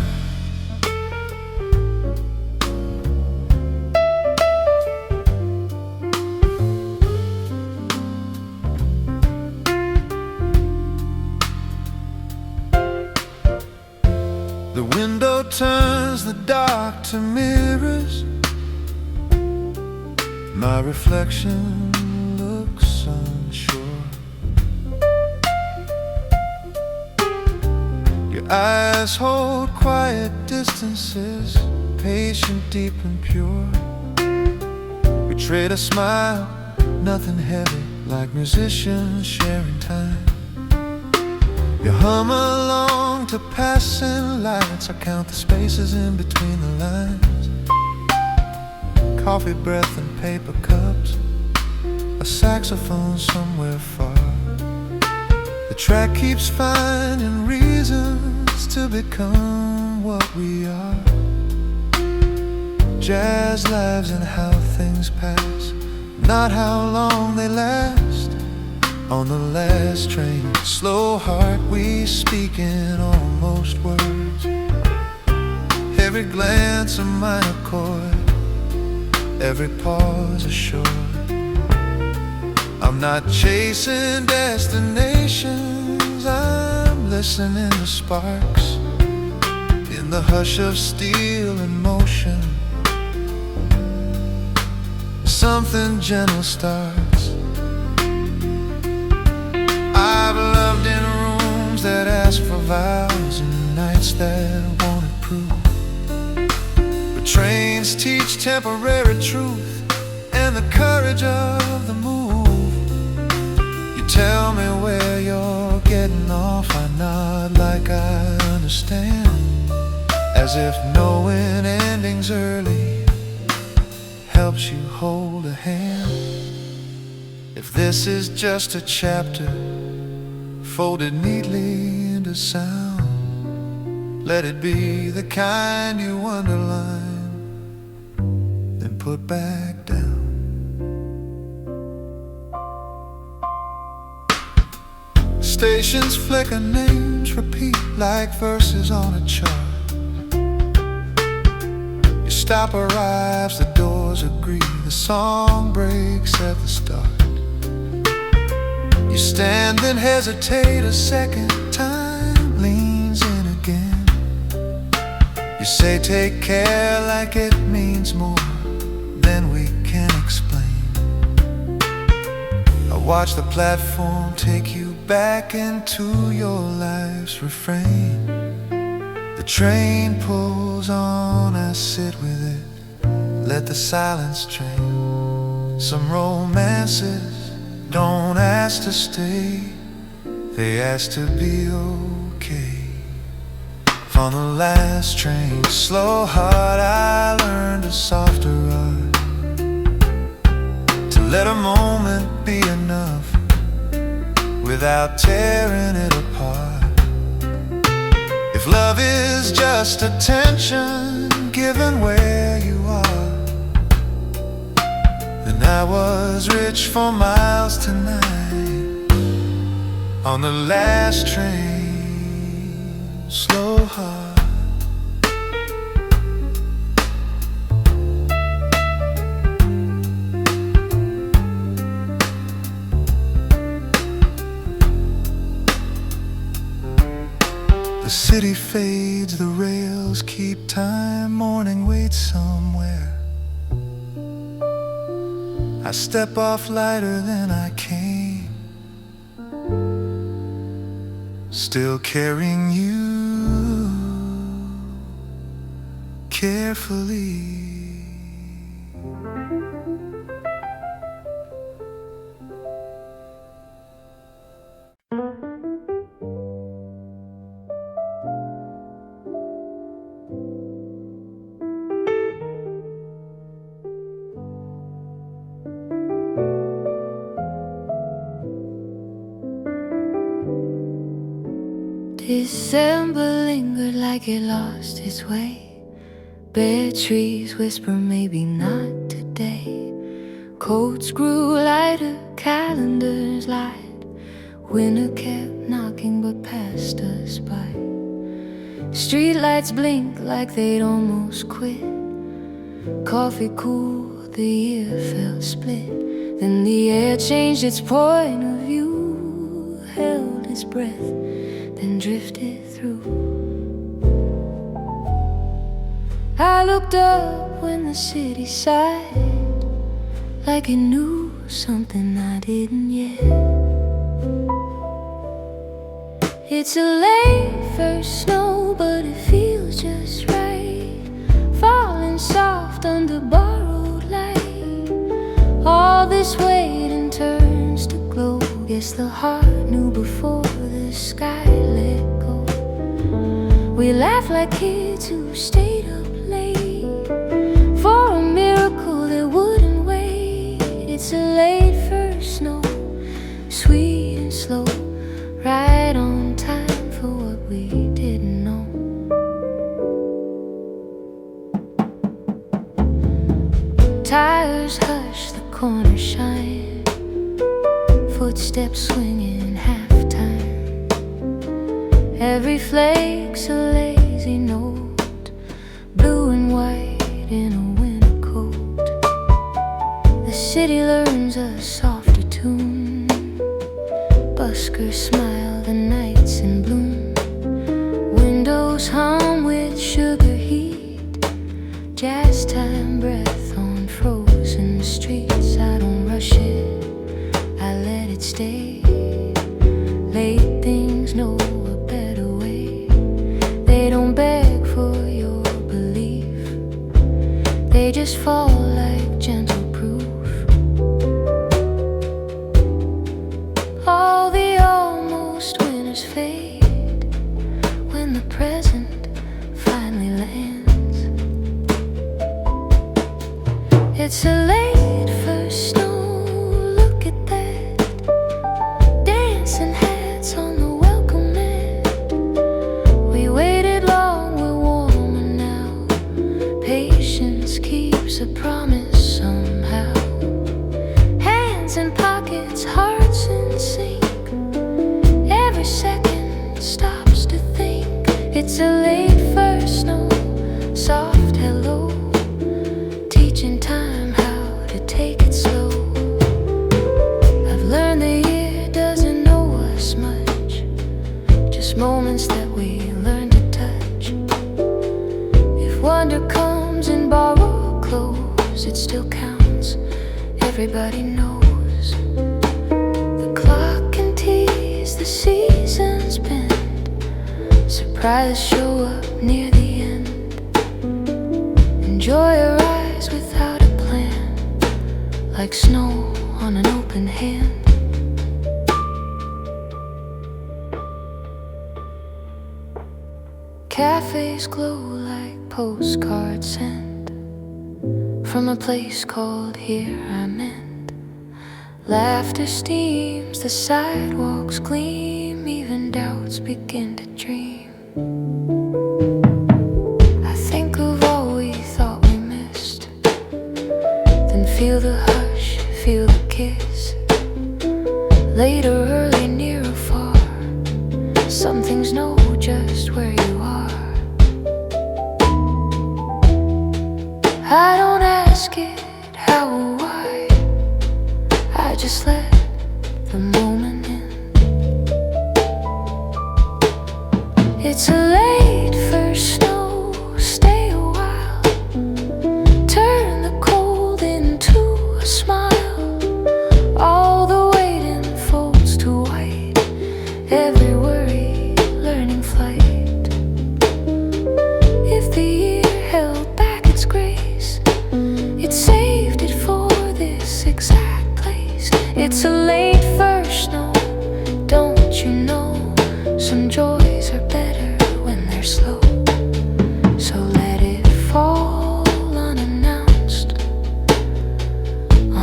The window turns the dark to mirrors. My reflection looks unsure. Your eyes hold quiet distances, patient, deep and pure. We trade a smile, nothing heavy, like musicians sharing time. You hum along to passing lights, I count the spaces in between the lines. Coffee breath and paper cups, a saxophone somewhere far. The track keeps finding reasons to become what we are. Jazz lives in how things pass, not how long they last. On the last train, slow heart, we speak in almost words. Every glance a minor chord, every pause a short. I'm not chasing destinations, I'm listening to sparks in the hush of steel and motion. something gentle starts. I've loved in rooms that ask for vows and nights that won't approve. But trains teach temporary truth and the courage of the move. You tell me where you're getting off, I nod like I understand, as if knowing endings early helps you hold a hand. If this is just a chapter folded neatly into sound, let it be the kind you underline, then put back down. Stations flicker, names repeat like verses on a chart. Your stop arrives, the doors agree, the song breaks at the start. You stand and hesitate a second, time leans in again. You say take care like it means more than we can explain. I watch the platform take you back into your life's refrain. The train pulls on, I sit with it, let the silence train. Some romances don't ask to stay, they ask to be okay. On the last train, slow heart, I learned a softer art, to let a moment be enough without tearing it apart. If love is just attention given where you are, then I was rich for miles tonight. On the last train, slow heart. The city fades, the rails keep time, morning waits somewhere. I step off lighter than I came, still carrying you carefully. December lingered like it lost its way. Bare trees whisper maybe not today. Coats grew lighter, calendars lied. Winter kept knocking but passed us by. Streetlights blink like they'd almost quit. Coffee cooled, the year felt split. Then the air changed its point of view, held its breath, then drifted through. I looked up when the city sighed, like it knew something I didn't yet. It's a late first snow, but it feels just right, falling soft under borrowed light. All this waiting turns to glow. Guess the heart knew before the sky let go. We laugh like kids who stayed up late for a miracle that wouldn't wait. It's a late first snow, sweet and slow, right on time for what we didn't know. Tires hush, the corner shine, footsteps swinging halftime. Every flake's a lazy note, blue and white in a winter coat. The city learns a softer tune, buskers smile, the night's in bloom. Windows hum with sugar heat, jazz time breath on frozen streets. All the almost winners fade when the present finally lands. It's a late first snow, look at that, dancing hats on the welcome mat. We waited long, we're warmer now. Patience keeps a promise somehow. Hands in pockets, hearts in sync. Every second stops to think. It's a late first snow, soft hello, teaching time how to take it slow. I've learned the year doesn't know us much, just moments that we learn to touch. If wonder comes in borrowed clothes, it still counts, everybody knows. The clock can tease, the seasons bend, surprises show up near the end. Enjoy arrives without a plan, like snow on an open hand. Cafes glow like postcards sent from a place called Here I Meant. Laughter steams, the sidewalks gleam, even doubts begin to dream. I think of all we thought we missed, then feel the hush, feel the kiss. Late or early, near or far, some things know just where you are. I don't ask it how or why, I just let the moment in. It's a late first snow, stay a while, turn the cold into a smile. All the waiting folds to white, every worry learning flight. If the year held back its grace, it saved it for this exact place. It's a late first snow, don't you know? Some joys are better when they're slow. So let it fall unannounced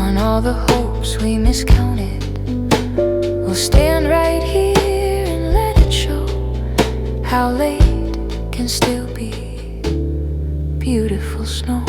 on all the hopes we miscounted. We'll stand right here and let it show how late can still be beautiful snow.